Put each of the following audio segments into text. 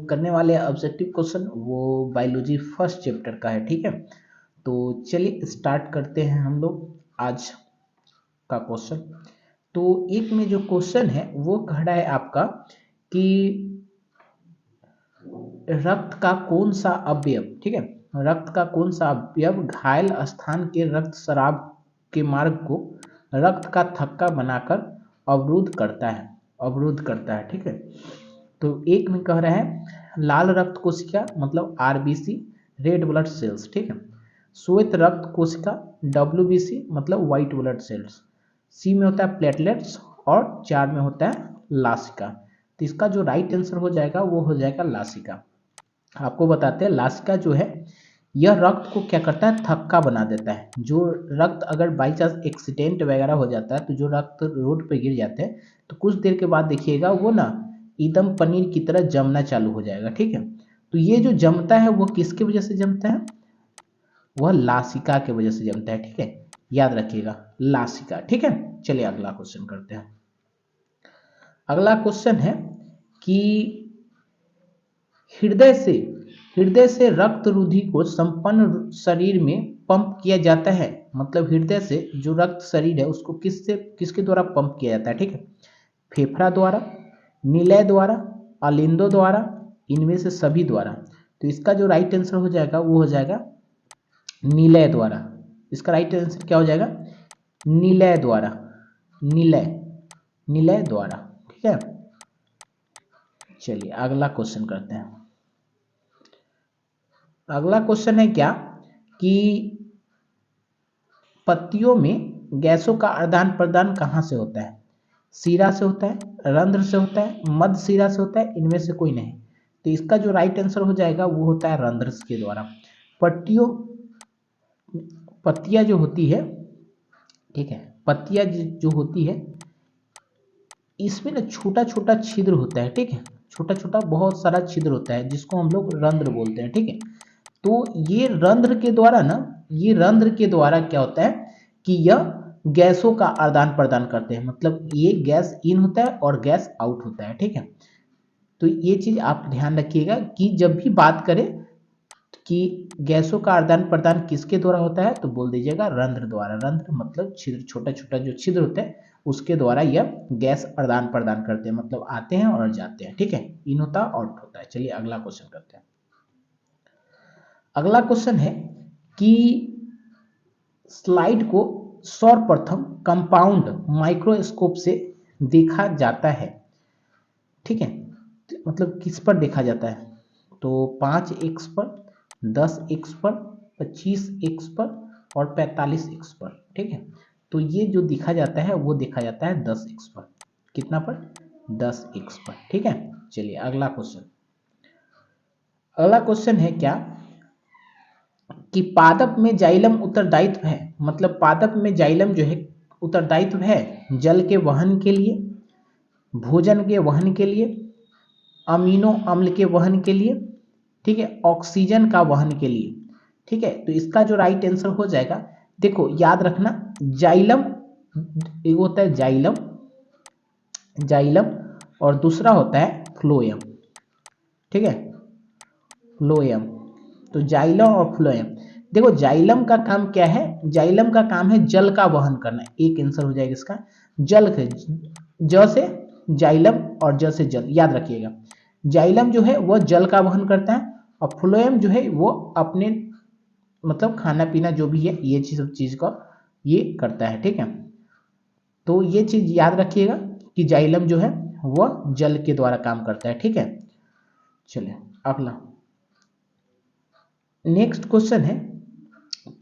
करने वाले objective question वो बायोलॉजी फर्स्ट चैप्टर का है। ठीक है, तो चलिए स्टार्ट करते हैं हम लोग आज का क्वेश्चन। तो एक में जो क्वेश्चन है वो कह रहा है आपका कि रक्त का कौन सा अवयव, ठीक है, रक्त का कौन सा अवयव घायल स्थान के रक्त स्राव के मार्ग को रक्त का थक्का बनाकर अवरुद्ध करता है। ठीक है, तो एक में कह रहा है लाल रक्त कोशिका मतलब आरबीसी, रेड ब्लड सेल्स। ठीक है, श्वेत रक्त कोशिका डब्ल्यूबीसी मतलब व्हाइट ब्लड सेल्स, सी में होता है प्लेटलेट्स और 4 में होता है लासिका। तो इसका जो राइट आंसर हो जाएगा वो हो जाएगा लासिका। आपको बताते हैं लासिका जो है यह रक्त को क्या करता है, थक्का बना देता है। जो रक्त अगर बाई चांस एक्सीडेंट वगैरह हो जाता है तो जो रक्त रोड पे गिर जाते हैं तो कुछ देर के बाद देखिएगा वो ना एकदम पनीर की तरह जमना चालू हो जाएगा। ठीक है, तो ये जो जमता है वो किसकी वजह से जमता है, वह लासिका की वजह से जमता है। ठीक है, याद रखिएगा लासिका। ठीक है, चलिए अगला क्वेश्चन करते हैं। अगला क्वेश्चन है कि हृदय से रक्त रुधि को संपूर्ण शरीर में पंप किया जाता है। मतलब हृदय से जो रक्त शरीर है उसको किसके द्वारा पंप किया जाता है। ठीक है, फेफड़ा द्वारा, निलय द्वारा, अलिंदो द्वारा, इनमें से सभी द्वारा। तो इसका जो राइट आंसर हो जाएगा वो हो जाएगा निलय द्वारा। इसका राइट आंसर क्या हो जाएगा, निलय द्वारा, निलय द्वारा। ठीक है, चलिए अगला क्वेश्चन करते हैं। अगला क्वेश्चन है क्या कि पत्तियों में गैसों का आदान प्रदान कहाँ से होता है, सीरा से होता है, रंध्र से होता है, मध्य सीरा से होता है, इनमें से कोई नहीं। तो इसका जो राइट आंसर हो जाएगा वो होता है रंध्र के द्वारा। पत्तियां जो होती है, ठीक है, पत्तियां जो होती है इसमें ना छोटा छोटा छिद्र होता है। ठीक है, छोटा छोटा बहुत सारा छिद्र होता है जिसको हम लोग रंध्र बोलते हैं। ठीक है, तो ये रंध्र के द्वारा ना, ये रंध्र के द्वारा क्या होता है कि यह गैसों का आदान प्रदान करते हैं। मतलब ये गैस इन होता है और गैस आउट होता है। ठीक है, तो ये चीज आप ध्यान रखिएगा कि जब भी बात करें कि गैसों का आदान प्रदान किसके द्वारा होता है तो बोल दीजिएगा रंध्र द्वारा। रंध्र मतलब छिद्र, छोटा छोटा जो छिद्र होते हैं उसके द्वारा यह गैस आदान प्रदान करते हैं, मतलब आते हैं और जाते हैं। ठीक है, इन होता है आउट होता है। चलिए अगला क्वेश्चन करते हैं। अगला क्वेश्चन है कि स्लाइड को सर्वप्रथम कंपाउंड माइक्रोस्कोप से देखा जाता है। ठीक है, मतलब किस पर देखा जाता है तो 5x पर, 10x पर, 25x पर और 45x पर। ठीक है, तो ये जो देखा जाता है वो देखा जाता है 10x पर। कितना पर, 10x पर। ठीक है, चलिए अगला क्वेश्चन। अगला क्वेश्चन है क्या कि पादप में जाइलम उत्तरदायित्व है। मतलब पादप में जाइलम जो है उत्तरदायित्व है जल के वहन के लिए, भोजन के वहन के लिए, अमीनो अम्ल के वहन के लिए, ठीक है, ऑक्सीजन का वहन के लिए। ठीक है, तो इसका जो राइट आंसर हो जाएगा, देखो याद रखना जाइलम एक होता है जाइलम और दूसरा होता है फ्लोएम। ठीक है, फ्लोएम, तो जाइलम और फ्लोएम। देखो जाइलम का काम क्या है, जाइलम का काम है जल का वहन करना। एक आंसर हो जाएगा इसका, जल से, ज से जाइलम और ज से जल। याद रखिएगा जाइलम जो है वह जल का वहन करता है और फ्लोएम जो है वो अपने मतलब खाना पीना जो भी है ये सब चीज का ये करता है। ठीक है, तो ये चीज याद रखिएगा कि जाइलम जो है वह जल के द्वारा काम करता है। ठीक है, चलिए अगला नेक्स्ट क्वेश्चन है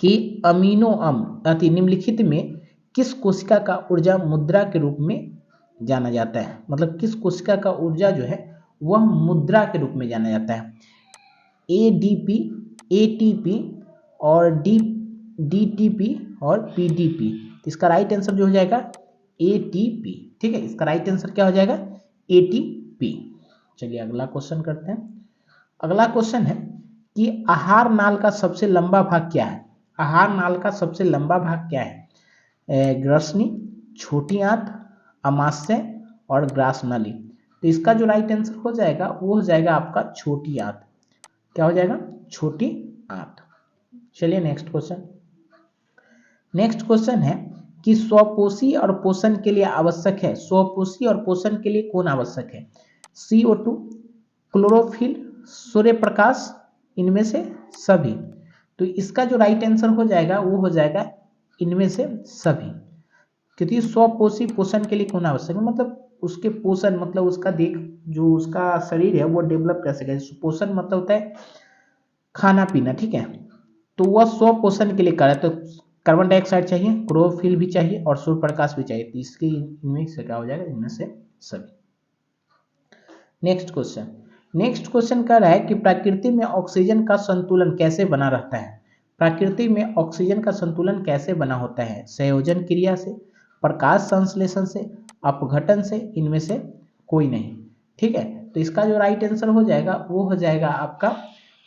कि अमीनो अम्ल अति निम्नलिखित में किस कोशिका का ऊर्जा मुद्रा के रूप में जाना जाता है। मतलब किस कोशिका का ऊर्जा जो है वह मुद्रा के रूप में जाना जाता है, एडीपी, एटीपी और डीटीपी और पीडीपी। इसका राइट आंसर जो हो जाएगा एटीपी। ठीक है, इसका राइट आंसर क्या हो जाएगा, एटीपी। चलिए अगला क्वेश्चन करते हैं। अगला क्वेश्चन है कि आहार नाल का सबसे लंबा भाग क्या है। आहार नाल का सबसे लंबा भाग क्या है, ग्रसनी, छोटी आंत, अमाशय और ग्रास नली। तो इसका जो राइट आंसर हो जाएगा वो हो जाएगा आपका छोटी आंत। क्या हो जाएगा? छोटी आंत। चलिए नेक्स्ट क्वेश्चन। नेक्स्ट क्वेश्चन है कि स्वपोषी और पोषण के लिए आवश्यक है, स्वपोषी और पोषण के लिए कौन आवश्यक है? CO2, क्लोरोफिल, सूर्य प्रकाश, इनमें से सभी। तो इसका जो राइट आंसर हो जाएगा वो हो जाएगा इनमें से सभी। क्योंकि स्वपोषी पोषण के लिए कौन आवश्यक है, मतलब उसके पोषण, मतलब उसका जो उसका शरीर है वो डेवलप कर सके। पोषण मतलब होता है खाना पीना, ठीक है। तो वह स्वपोषण के लिए कर है, तो कार्बन डाइऑक्साइड चाहिए, क्लोरोफिल भी चाहिए और सूर्य प्रकाश भी चाहिए। तो इसके इनमें से क्या हो जाएगा? इनमें से सभी। Next question. नेक्स्ट क्वेश्चन कह रहा है कि प्रकृति में ऑक्सीजन का संतुलन कैसे बना रहता है? प्रकृति में ऑक्सीजन का संतुलन कैसे बना होता है? संयोजन क्रिया से, प्रकाश संश्लेषण से, अपघटन से, इनमें से कोई नहीं। ठीक है, तो इसका जो राइट आंसर हो जाएगा वो हो जाएगा आपका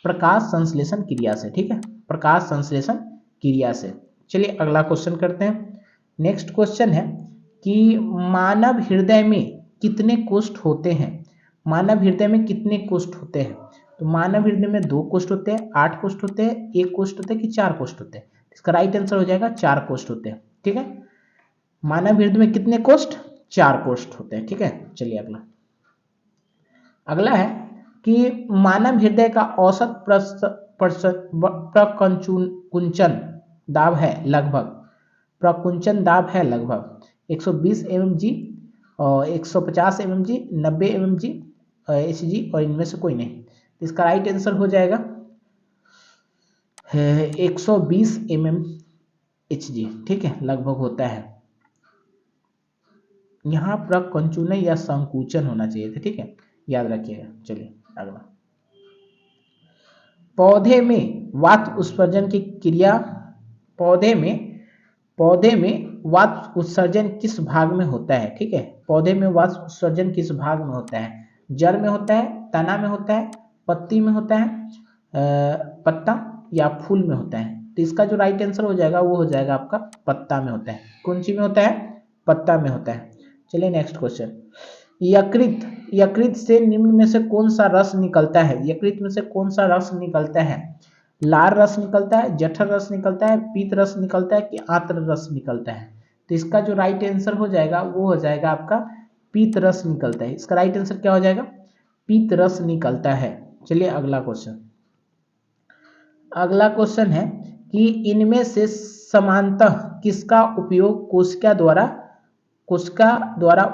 प्रकाश संश्लेषण क्रिया से। ठीक है, प्रकाश संश्लेषण क्रिया से। चलिए अगला क्वेश्चन करते हैं। नेक्स्ट क्वेश्चन है कि मानव हृदय में कितने कोष्ठ होते हैं? मानव हृदय में कितने कोष्ठ होते हैं? तो मानव हृदय में 2 कोष्ठ होते हैं, 8 कोष्ठ होते हैं, 1 कोष्ठ होते हैं कि 4 कोष्ठ होते हैं? इसका राइट आंसर हो जाएगा 4 कोष्ठ होते हैं। ठीक है, मानव हृदय में कितने कोष्ठ? 4 कोष्ठ होते हैं। ठीक है, चलिए अगला। अगला है कि मानव हृदय का औसत प्रकुंचन दाब है लगभग, प्रकुंचन दाब है लगभग 120 mmg और 150 mmg, 90 mmg, hg और इनमें से कोई नहीं। इसका राइट आंसर हो जाएगा 120 mmHg। ठीक है, लगभग होता है। यहाँ प्रकुंचन या संकुचन होना चाहिए था। ठीक है, याद रखिएगा। चलिए अगला। पौधे में वात उत्सर्जन की क्रिया, पौधे में वात उत्सर्जन किस भाग में होता है? ठीक है, पौधे में वात उत्सर्जन किस भाग में होता है? जड़ में होता है, तना में होता है, पत्ती में होता है, पत्ता या फूल में होता है? तो इसका जो राइट आंसर हो जाएगा वो हो जाएगा आपका पत्ता में होता है। कौन सी में होता है? पत्ता में होता है। चलिए नेक्स्ट क्वेश्चन। यकृत से निम्न में से कौन सा रस निकलता है? यकृत में से कौन सा रस निकलता है? लार रस निकलता है, जठर रस निकलता है, पीत रस निकलता है कि आंत्र रस निकलता है? तो इसका जो राइट आंसर हो जाएगा वो हो जाएगा आपका पीत रस निकलता है। इसका राइट आंसर क्या हो जाएगा? पीत रस निकलता है। चलिए अगला क्वेश्चन। अगला क्वेश्चन है कि इनमें से समानतः किसका उपयोग कोशिका द्वारा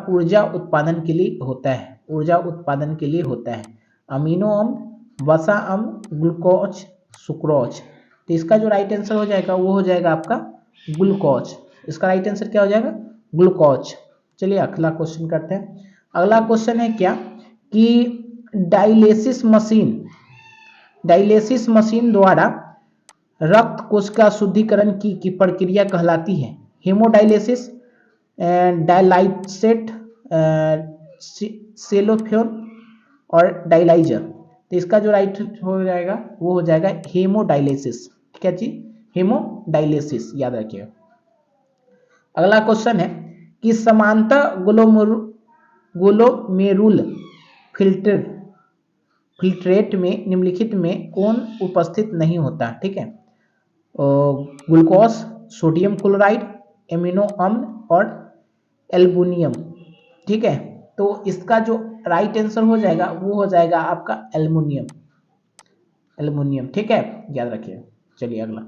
ऊर्जा उत्पादन के लिए होता है? ऊर्जा उत्पादन के लिए होता है। अमीनो अम्ल, वसा अम्ल, ग्लूकोज, सुक्रोज। तो इसका जो राइट आंसर हो जाएगा वो हो जाएगा आपका ग्लूकोज। इसका राइट आंसर क्या हो जाएगा? ग्लूकोज। चलिए अगला क्वेश्चन करते हैं। अगला क्वेश्चन है क्या कि डायलिसिस मशीन द्वारा रक्त कोशिका शुद्धिकरण की प्रक्रिया कहलाती है? हेमोडायलिसिस, डायलाइसेट, सेलोफ्योन और डायलाइजर। तो इसका जो राइट हो जाएगा वो हो जाएगा हेमोडायलिसिस। क्या चीज? हेमोडायलिसिस, याद रखिएगा। अगला क्वेश्चन है कि समांतर ग्लोमेरुल फिल्ट्रेट में निम्नलिखित में कौन उपस्थित नहीं होता? ठीक है, ग्लूकोज, सोडियम क्लोराइड, एमिनो अम्ल और एल्बुमियम। ठीक है, तो इसका जो राइट आंसर हो जाएगा वो हो जाएगा आपका एल्युमिनियम। ठीक है, याद रखिए। चलिए अगला।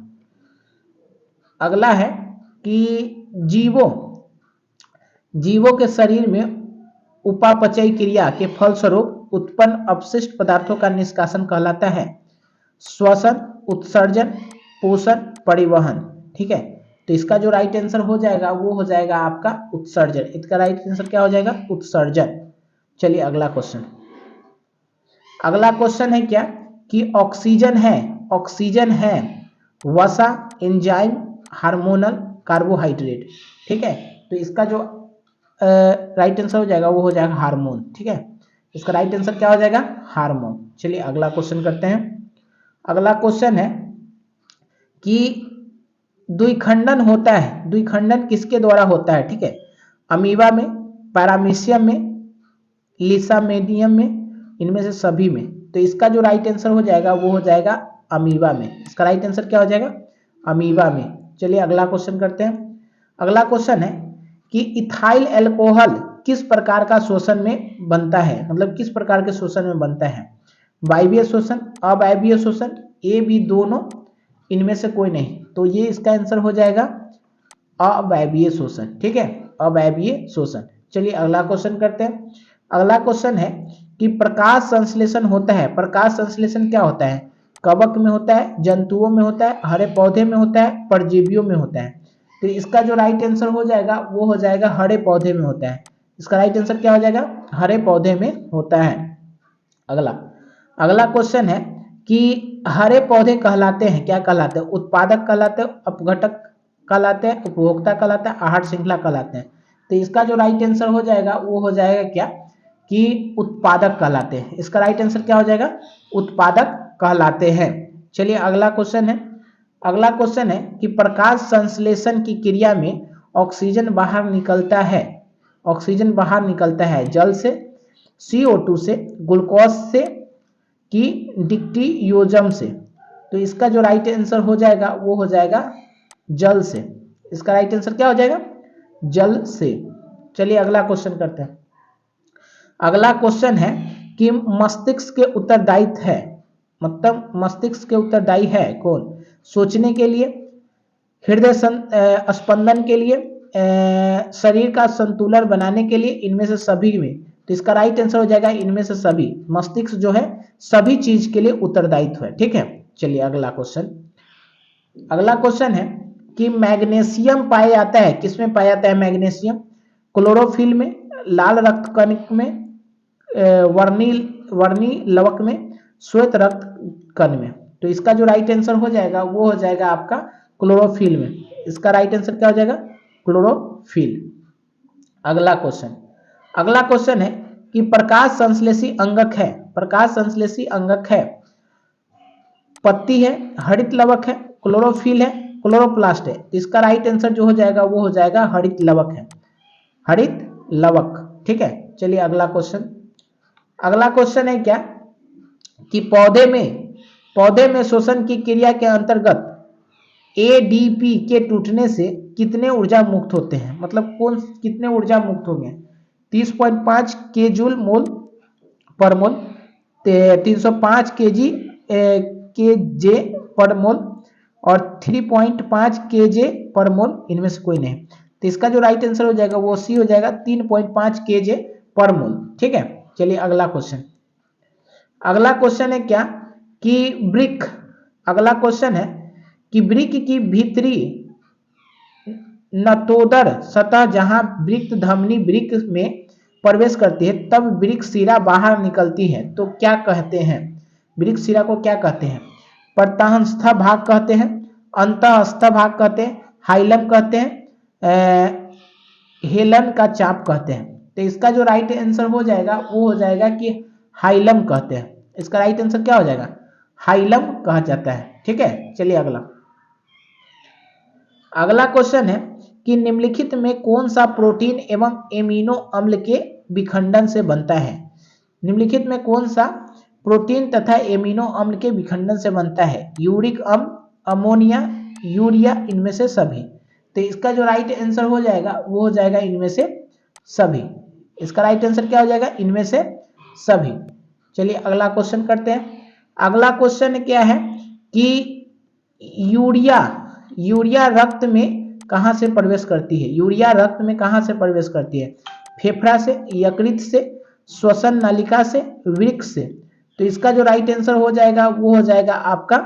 अगला है कि जीवों के शरीर में उपापचय क्रिया के फलस्वरूप उत्पन्न अपशिष्ट पदार्थों का निष्कासन कहलाता है श्वसन, उत्सर्जन, पोषण, परिवहन। ठीक है, तो इसका जो राइट आंसर हो जाएगा वो हो जाएगा आपका उत्सर्जन। इसका राइट आंसर क्या हो जाएगा? उत्सर्जन। चलिए अगला क्वेश्चन। अगला क्वेश्चन है क्या कि ऑक्सीजन है वसा, एंजाइम, हार्मोनल, कार्बोहाइड्रेट। ठीक है, तो इसका जो राइट आंसर हो जाएगा वो हो जाएगा हार्मोन। ठीक है, इसका राइट आंसर क्या हो जाएगा? हार्मोन। चलिए अगला क्वेश्चन करते हैं। अगला क्वेश्चन है कि द्विखंडन होता है, द्विखंडन किसके द्वारा होता है? ठीक है, अमीबा में, पैरामीशियम में लिसामेनियम में, इनमें से सभी में। तो इसका जो राइट आंसर हो जाएगा वो हो जाएगा अमीबा में। इसका राइट आंसर क्या हो जाएगा? अमीबा में। चलिए अगला क्वेश्चन करते हैं। अगला क्वेश्चन है कि इथाइल अल्कोहल किस प्रकार का शोषण में बनता है, मतलब किस प्रकार के शोषण में बनता है? वायवीय शोषण, अवायवीय शोषण, ए बी दोनों, इनमें से कोई नहीं। तो ये इसका आंसर हो जाएगा अवायवीय शोषण। ठीक है, अवायवीय शोषण। चलिए अगला क्वेश्चन करते हैं। अगला क्वेश्चन है कि प्रकाश संश्लेषण होता है, प्रकाश संश्लेषण क्या होता है? कवक में होता है, जंतुओं में होता है, हरे पौधे में होता है, परजीवियों में होता है। तो इसका जो राइट आंसर हो जाएगा वो हो जाएगा हरे पौधे में होता है। इसका राइट आंसर क्या हो जाएगा? हरे पौधे में होता है। अगला अगला क्वेश्चन है कि हरे पौधे कहलाते हैं, क्या कहलाते हैं? उत्पादक कहलाते हैं, अपघटक कहलाते हैं, उपभोक्ता कहलाते हैं, आहार श्रृंखला कहलाते हैं। तो इसका जो राइट आंसर हो जाएगा वो हो जाएगा क्या? कि उत्पादक कहलाते हैं। इसका राइट आंसर क्या हो जाएगा? उत्पादक कहलाते हैं। चलिए अगला क्वेश्चन है। अगला क्वेश्चन है कि प्रकाश संश्लेषण की क्रिया में ऑक्सीजन बाहर निकलता है, ऑक्सीजन बाहर निकलता है जल से, CO2 से, ग्लूकोज से, कि डिक्टियोजम से। तो इसका जो राइट आंसर हो जाएगा वो हो जाएगा जल से। इसका राइट आंसर क्या हो जाएगा? जल से। चलिए अगला क्वेश्चन करते हैं। अगला क्वेश्चन है कि मस्तिष्क के उत्तरदायित्व है, मतलब मस्तिष्क के उत्तरदायी है कौन? सोचने के लिए, हृदय स्पंदन के लिए, शरीर का संतुलन बनाने के लिए, इनमें से सभी में। तो इसका राइट आंसर हो जाएगा इनमें से सभी। मस्तिष्क जो है सभी चीज के लिए उत्तरदायित्व है। ठीक है, चलिए अगला क्वेश्चन। अगला क्वेश्चन है कि मैग्नीशियम पाया जाता है, किसमें पाया जाता है मैग्नीशियम? क्लोरोफिल में, लाल रक्त कणिक में, वर्णी लवक में, श्वेत रक्त कण में। तो इसका जो राइट आंसर हो जाएगा वो हो जाएगा आपका क्लोरोफिल में। इसका राइट आंसर क्या हो जाएगा? क्लोरोफिल। अगला क्वेश्चन, अगला क्वेश्चन है कि प्रकाश संश्लेषी अंगक है, प्रकाश संश्लेषी अंगक है, पत्ती है, हरित लवक है, क्लोरोफिल है, क्लोरोप्लास्ट है। इसका राइट आंसर जो हो जाएगा वो हो जाएगा हरित लवक है, हरित लवक। ठीक है, चलिए अगला क्वेश्चन। अगला क्वेश्चन है क्या कि पौधे में शोषण की क्रिया के अंतर्गत ADP के टूटने से कितने ऊर्जा मुक्त होते हैं, मतलब कौन कितने ऊर्जा मुक्त हो गए? 30.5 के जूल मोल पर मोल, 305 के जे पर मोल और 3.5 के जे पर मोल, इनमें से कोई नहीं। तो इसका जो राइट आंसर हो जाएगा वो सी हो जाएगा, 3.5 के जे पर मोल। ठीक है, चलिए अगला क्वेश्चन। अगला क्वेश्चन है क्या कि वृक्क, अगला क्वेश्चन है कि वृक्क की भीतरी नतोदर सतह जहां वृक्क धमनी वृक्क में प्रवेश करती है तब वृक्क शिरा बाहर निकलती है, तो क्या कहते हैं? वृक्क शिरा को क्या कहते हैं? प्रतांस्थ भाग कहते हैं, अंतःस्थ भाग कहते हैं, हाइलम कहते हैं, हेलन का चाप कहते हैं। तो इसका जो राइट आंसर हो जाएगा वो हो जाएगा कि हाइलम कहते हैं। इसका राइट आंसर क्या हो जाएगा? हाइलम कहा जाता है। ठीक है, चलिए अगला। अगला क्वेश्चन है कि निम्नलिखित में कौन सा प्रोटीन एवं एमिनो अम्ल के विखंडन से बनता है? निम्नलिखित में कौन सा प्रोटीन तथा एमिनो अम्ल के विखंडन से बनता है? यूरिक अम्ल, अमोनिया, यूरिया, इनमें से सभी। तो इसका जो राइट आंसर हो जाएगा वो हो जाएगा इनमें से सभी। इसका राइट आंसर क्या हो जाएगा? इनमें से सभी। चलिए अगला क्वेश्चन करते हैं। अगला क्वेश्चन क्या है कि यूरिया रक्त में कहां से प्रवेश करती है? यूरिया रक्त में कहां से प्रवेश करती है? फेफड़ा से, यकृत से, श्वसन नलिका से, वृक्क से। तो इसका जो राइट आंसर हो जाएगा वो हो जाएगा आपका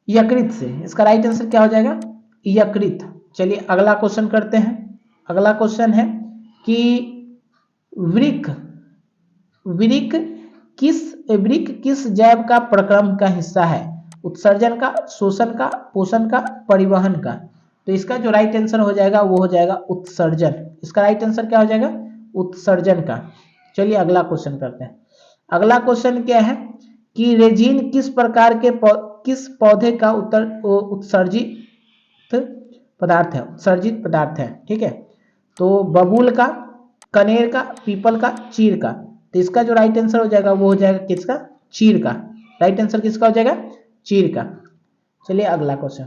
यकृत से। इसका राइट आंसर क्या हो जाएगा? यकृत। चलिए अगला क्वेश्चन करते हैं। अगला क्वेश्चन है कि वृक्क किस जैव का प्रक्रम का हिस्सा है? उत्सर्जन का, शोषण का, पोषण का, परिवहन का। तो इसका जो राइट आंसर हो जाएगा वो हो जाएगा उत्सर्जन। इसका राइट आंसर क्या हो जाएगा? उत्सर्जन का। चलिए अगला क्वेश्चन करते हैं। अगला क्वेश्चन क्या है कि रेजिन किस प्रकार के किस पौधे का उत्सर्जित पदार्थ है? उत्सर्जित पदार्थ है। ठीक है, तो बबूल का, कनेर का, पीपल का, चीड़ का। तो इसका जो राइट आंसर हो जाएगा वो हो जाएगा किसका? चीड़ का। राइट आंसर किसका हो जाएगा? चीड़ का। चलिए अगला क्वेश्चन।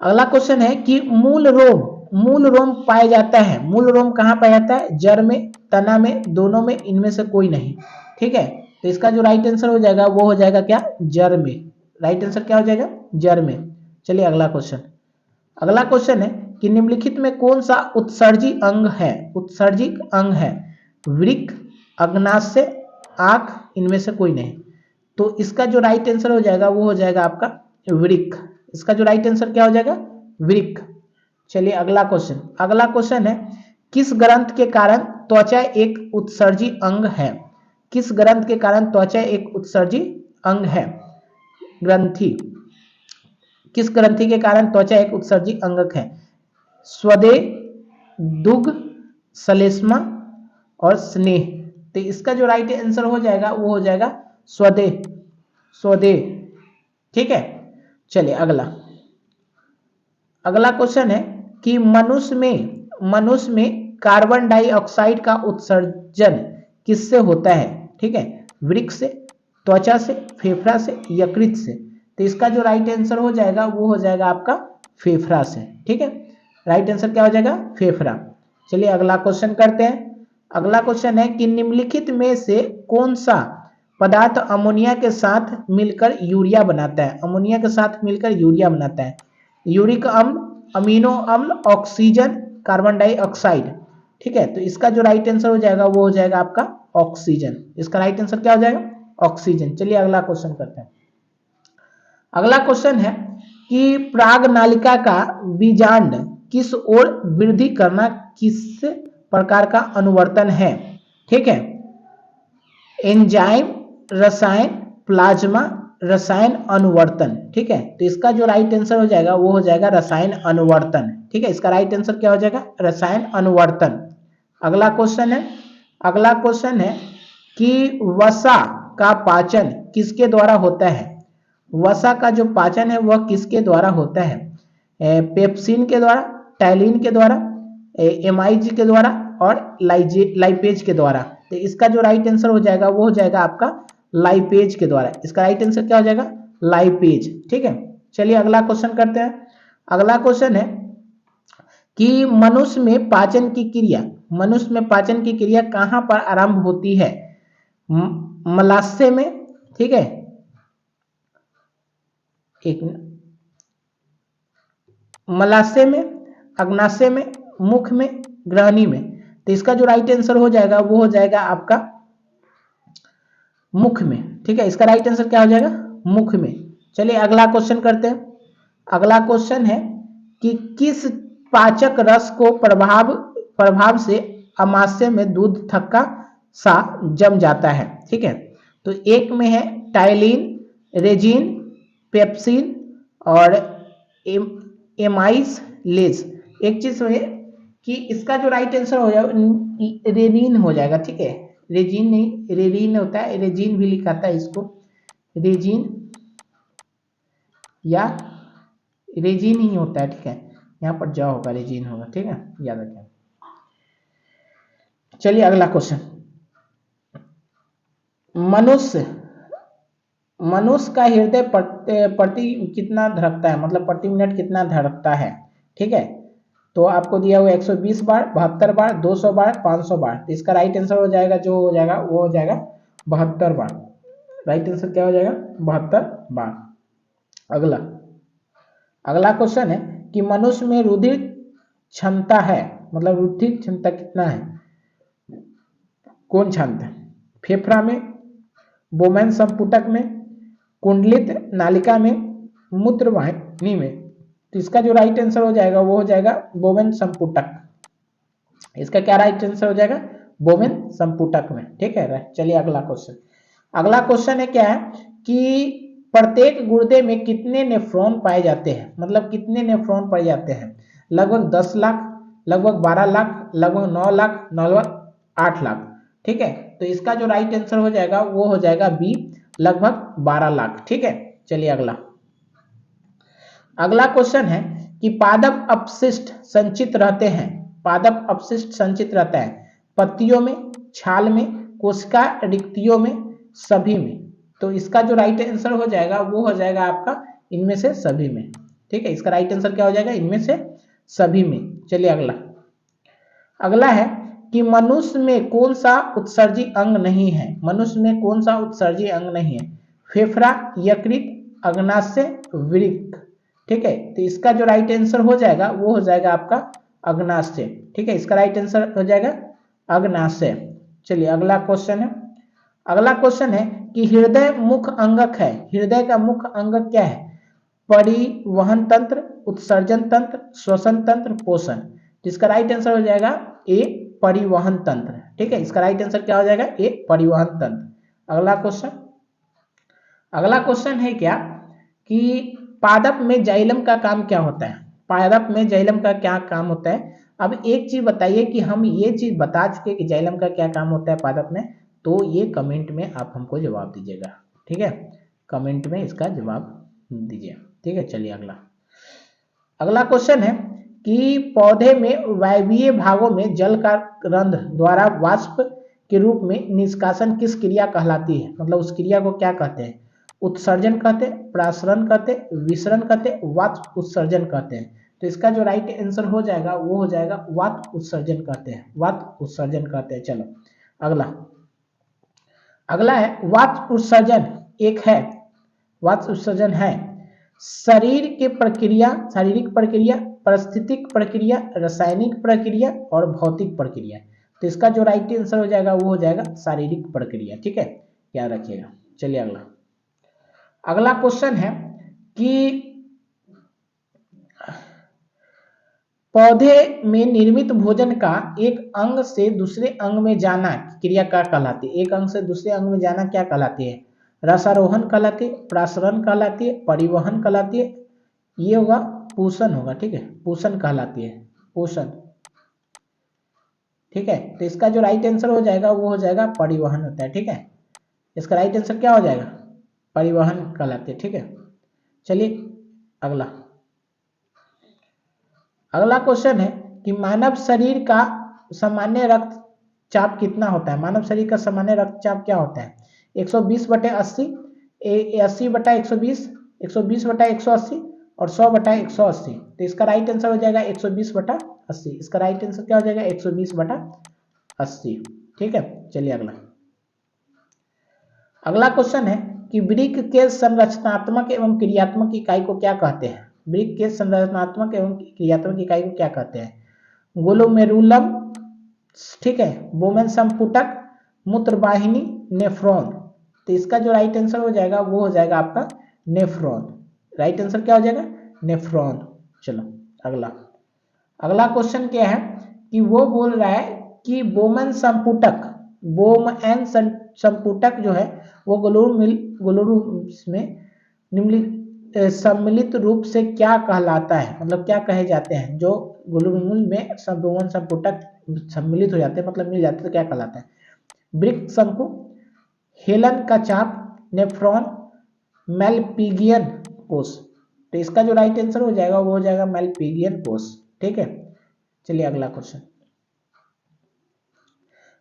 अगला क्वेश्चन है कि मूल रोम पाया जाता है। मूल रोम कहाँ पाया जाता है? जड़ में, तना में, दोनों में, इनमें से कोई नहीं। ठीक है, तो इसका जो राइट आंसर हो जाएगा वो हो जाएगा क्या? जड़ में। राइट आंसर क्या हो जाएगा? जड़ में। चलिए अगला क्वेश्चन। अगला क्वेश्चन है कि निम्नलिखित में कौन सा उत्सर्जी अंग है? उत्सर्जिक अंग है। वृक्क, अग्नाशय, आंख, इनमें से कोई नहीं। तो इसका जो राइट आंसर हो जाएगा वो हो जाएगा आपका वृक्क। इसका जो राइट आंसर क्या हो जाएगा? वृक्क। चलिए अगला क्वेश्चन। अगला क्वेश्चन है किस ग्रंथ के कारण त्वचा एक उत्सर्जी अंग है? किस ग्रंथ के कारण त्वचा एक उत्सर्जी अंग है? ग्रंथि। किस ग्रंथि के कारण त्वचा एक उत्सर्जी अंग है? स्वदे, दुग, श्लेष्मा और स्नेह। तो इसका जो राइट आंसर हो जाएगा वो हो जाएगा स्वदे। स्वदे। ठीक है, चलिए अगला। अगला क्वेश्चन है कि मनुष्य में कार्बन डाइऑक्साइड का उत्सर्जन किससे होता है? ठीक है, वृक्क से, त्वचा से, फेफड़ा से, यकृत से। तो इसका जो राइट आंसर हो जाएगा वो हो जाएगा आपका फेफड़ा से। ठीक है, राइट आंसर क्या हो जाएगा? फेफड़ा। चलिए अगला क्वेश्चन करते हैं। अगला क्वेश्चन है कि निम्नलिखित में से कौन सा पदार्थ अमोनिया के साथ मिलकर यूरिया बनाता है? अमोनिया के साथ मिलकर यूरिया बनाता है। यूरिक अम्ल, अमीनो अम्ल, ऑक्सीजन, कार्बन डाइऑक्साइड। ठीक है, तो इसका जो राइट आंसर हो जाएगा वो हो जाएगा आपका ऑक्सीजन। इसका राइट आंसर क्या हो जाएगा? ऑक्सीजन। चलिए अगला क्वेश्चन करते हैं। अगला क्वेश्चन है कि प्राग नालिका का बीजांड किस ओर वृद्धि करना किस प्रकार का अनुवर्तन है? ठीक है, एंजाइम, रसायन, प्लाज्मा, रसायन अनुवर्तन। ठीक है, तो इसका जो राइट आंसर हो जाएगा वो हो जाएगा रसायन अनुवर्तन। ठीक है, इसका राइट आंसर क्या हो जाएगा? रसायन अनुवर्तन। अगला क्वेश्चन है। अगला क्वेश्चन है कि वसा का पाचन किसके द्वारा होता है? वसा का जो पाचन है वह किसके द्वारा होता है? पेप्सिन के द्वारा, टाइलिन के द्वारा, एमाइज के द्वारा और लाइपेज के द्वारा। तो इसका जो राइट आंसर हो जाएगा वो हो जाएगा आपका लाइपेज के द्वारा। इसका राइट आंसर क्या हो जाएगा? लाइपेज। ठीक है, चलिए अगला क्वेश्चन करते हैं। अगला क्वेश्चन है कि मनुष्य में पाचन की क्रिया कहां पर आरंभ होती है? मलाशय में, ठीक है, मलाशय में, अग्नाशय में, मुख में, ग्रहणी में। तो इसका जो राइट आंसर हो जाएगा वो हो जाएगा आपका मुख में। ठीक है, इसका राइट आंसर क्या हो जाएगा? मुख में। चलिए अगला क्वेश्चन करते हैं। अगला क्वेश्चन है कि किस पाचक रस को प्रभाव से अमाशय में दूध थक्का सा जम जाता है? ठीक है, तो एक में है टाइलिन, रेजिन, पेप्सिन और एमाइस लेज। एक चीज है कि इसका जो राइट आंसर हो जाएगा रेनिन हो जाएगा। ठीक है, रेजिन नहीं, रेनिन होता है, रेजिन भी लिखाता है इसको, रेजिन या रेजिन ही होता है। ठीक है, यहाँ पर जा होगा, रेजिन होगा। ठीक है, याद रखें। चलिए अगला क्वेश्चन। मनुष्य का हृदय प्रति कितना धड़कता है? मतलब प्रति मिनट कितना धड़कता है? ठीक है, तो आपको दिया हुआ 120 बार, 72 बार, 200 बार, 500 बार। तो इसका राइट आंसर हो जाएगा जो हो जाएगा वो हो जाएगा 72 बार। राइट आंसर क्या हो जाएगा? 72 बार। अगला क्वेश्चन है कि मनुष्य में रुधिर क्षमता है, मतलब रुधिर क्षमता कितना है? कौन क्षमता? फेफड़ा में, बोमेन संपुटक में, कुंडलित नालिका में, मूत्र वाहिनी में। तो इसका जो राइट आंसर हो जाएगा वो हो जाएगा बोमेन संपुटक। इसका क्या राइट आंसर हो जाएगा? बोमेन संपुटक में। ठीक है, चलिए अगला क्वेश्चन। अगला क्वेश्चन है क्या है कि प्रत्येक गुर्दे में कितने नेफ्रॉन पाए जाते हैं? मतलब कितने नेफ्रॉन पाए जाते हैं? लगभग 10 लाख, लगभग 12 लाख, लगभग 9 लाख, लगभग 8 लाख। ठीक है, तो इसका जो राइट आंसर हो जाएगा वो हो जाएगा बी, लगभग 12 लाख। ठीक है, चलिए अगला क्वेश्चन है कि पादप अपशिष्ट संचित रहते हैं पादप अपशिष्ट संचित रहता है? पत्तियों में, छाल में, कोशिका रिक्तियों में, सभी में। तो इसका जो राइट आंसर हो जाएगा वो हो जाएगा आपका इनमें से सभी में। ठीक है, इसका राइट आंसर क्या हो जाएगा? इनमें से सभी में। चलिए अगला। अगला है कि मनुष्य में कौन सा उत्सर्जी अंग नहीं है? मनुष्य में कौन सा उत्सर्जी अंग नहीं है? फेफड़ा, यकृत, अग्नाशय, वृक्क। ठीक है, तो इसका जो राइट आंसर हो जाएगा वो हो जाएगा आपका अग्नाशय। ठीक है, इसका राइट आंसर हो जाएगा अग्नाशय। चलिए अगला क्वेश्चन है। अगला क्वेश्चन है कि हृदय मुख्य अंगक है। हृदय का मुख्य अंगक क्या है? परिवहन तंत्र, उत्सर्जन तंत्र, श्वसन तंत्र, पोषण। जिसका राइट आंसर हो जाएगा ए परिवहन तंत्र। ठीक है, इसका राइट आंसर क्या हो जाएगा? ए परिवहन तंत्र। अगला क्वेश्चन। अगला क्वेश्चन है क्या कि पादप में जाइलम का काम क्या होता है? पादप में जाइलम का क्या काम होता है? अब एक चीज बताइए कि हम ये चीज बता चुके कि जाइलम का क्या काम होता है पादप में, तो ये कमेंट में आप हमको जवाब दीजिएगा। ठीक है, कमेंट में इसका जवाब दीजिए। ठीक है, चलिए अगला। अगला क्वेश्चन है कि पौधे में वायवीय भागों में जल का रंध्र द्वारा वाष्प के रूप में निष्कासन किस क्रिया कहलाती है? मतलब उस क्रिया को क्या कहते हैं? उत्सर्जन कहते हैं, प्रासरण कहते हैं, विसरण कहते हैं, वाष्प उत्सर्जन कहते हैं। तो इसका जो राइट आंसर हो जाएगा वो हो जाएगा वाष्प उत्सर्जन कहते हैं। वाष्प उत्सर्जन कहते हैं। चलो अगला। अगला है वाष्प उत्सर्जन एक है, वाष्प उत्सर्जन है शरीर के प्रक्रिया, शारीरिक प्रक्रिया, पारिस्थितिक प्रक्रिया, रासायनिक प्रक्रिया और भौतिक प्रक्रिया। तो इसका जो राइट आंसर हो जाएगा वो हो जाएगा शारीरिक प्रक्रिया। ठीक है, याद रखिएगा। चलिए अगला। अगला क्वेश्चन है कि पौधे में निर्मित भोजन का एक अंग से दूसरे अंग में जाना क्रिया क्या कहलाती है? एक अंग से दूसरे अंग में जाना क्या कहलाती है? रसारोहण कहलाती है, प्रासरण कहलाती है, परिवहन कहलाती है, ये होगा पोषण होगा। ठीक है, पोषण कहलाती है, पोषण। ठीक है, तो इसका जो राइट आंसर हो जाएगा वो हो जाएगा परिवहन होता है। ठीक है, इसका राइट आंसर क्या हो जाएगा? परिवहन कहलाती है। ठीक है, चलिए अगला। अगला क्वेश्चन है कि मानव शरीर का सामान्य रक्तचाप कितना होता है? मानव शरीर का सामान्य रक्तचाप क्या होता है? 120/80, 80/120, 120/180 और 100/180। तो इसका राइट आंसर हो जाएगा 120/80। इसका राइट आंसर क्या हो जाएगा? 120/80। ठीक है, चलिए अगला। अगला क्वेश्चन है कि वृक्क के संरचनात्मक एवं क्रियात्मक इकाई को क्या कहते हैं? वृक्क के संरचनात्मक एवं क्रियात्मक इकाई को क्या कहते हैं? ग्लोमेरुलम, ठीक है, बोमेन संपुटक, मूत्रवाहिनी, नेफ्रॉन। तो इसका जो राइट आंसर हो जाएगा वो हो जाएगा आपका नेफ्रॉन। राइट आंसर क्या हो जाएगा? नेफ्रॉन। चलो अगला। अगला क्वेश्चन क्या है कि वो बोल रहा है कि बोमेन संपुटक, बोमेन संपुटक जो है वो ग्लोमेरुलस में सम्मिलित रूप से क्या कहलाता है? मतलब क्या कहे जाते हैं जो ग्लोमेरुल में बोमेन संपुटक सम्मिलित हो जाते हैं, मतलब मिल जाते हैं, तो क्या कहलाता है? वृक्क शंकु, हेलन का चाप, नेफ्रॉन, मेलपिगियन कोष। तो इसका जो राइट आंसर हो जाएगा वो हो जाएगा मेलपिगियन कोष। ठीक है, चलिए अगला क्वेश्चन।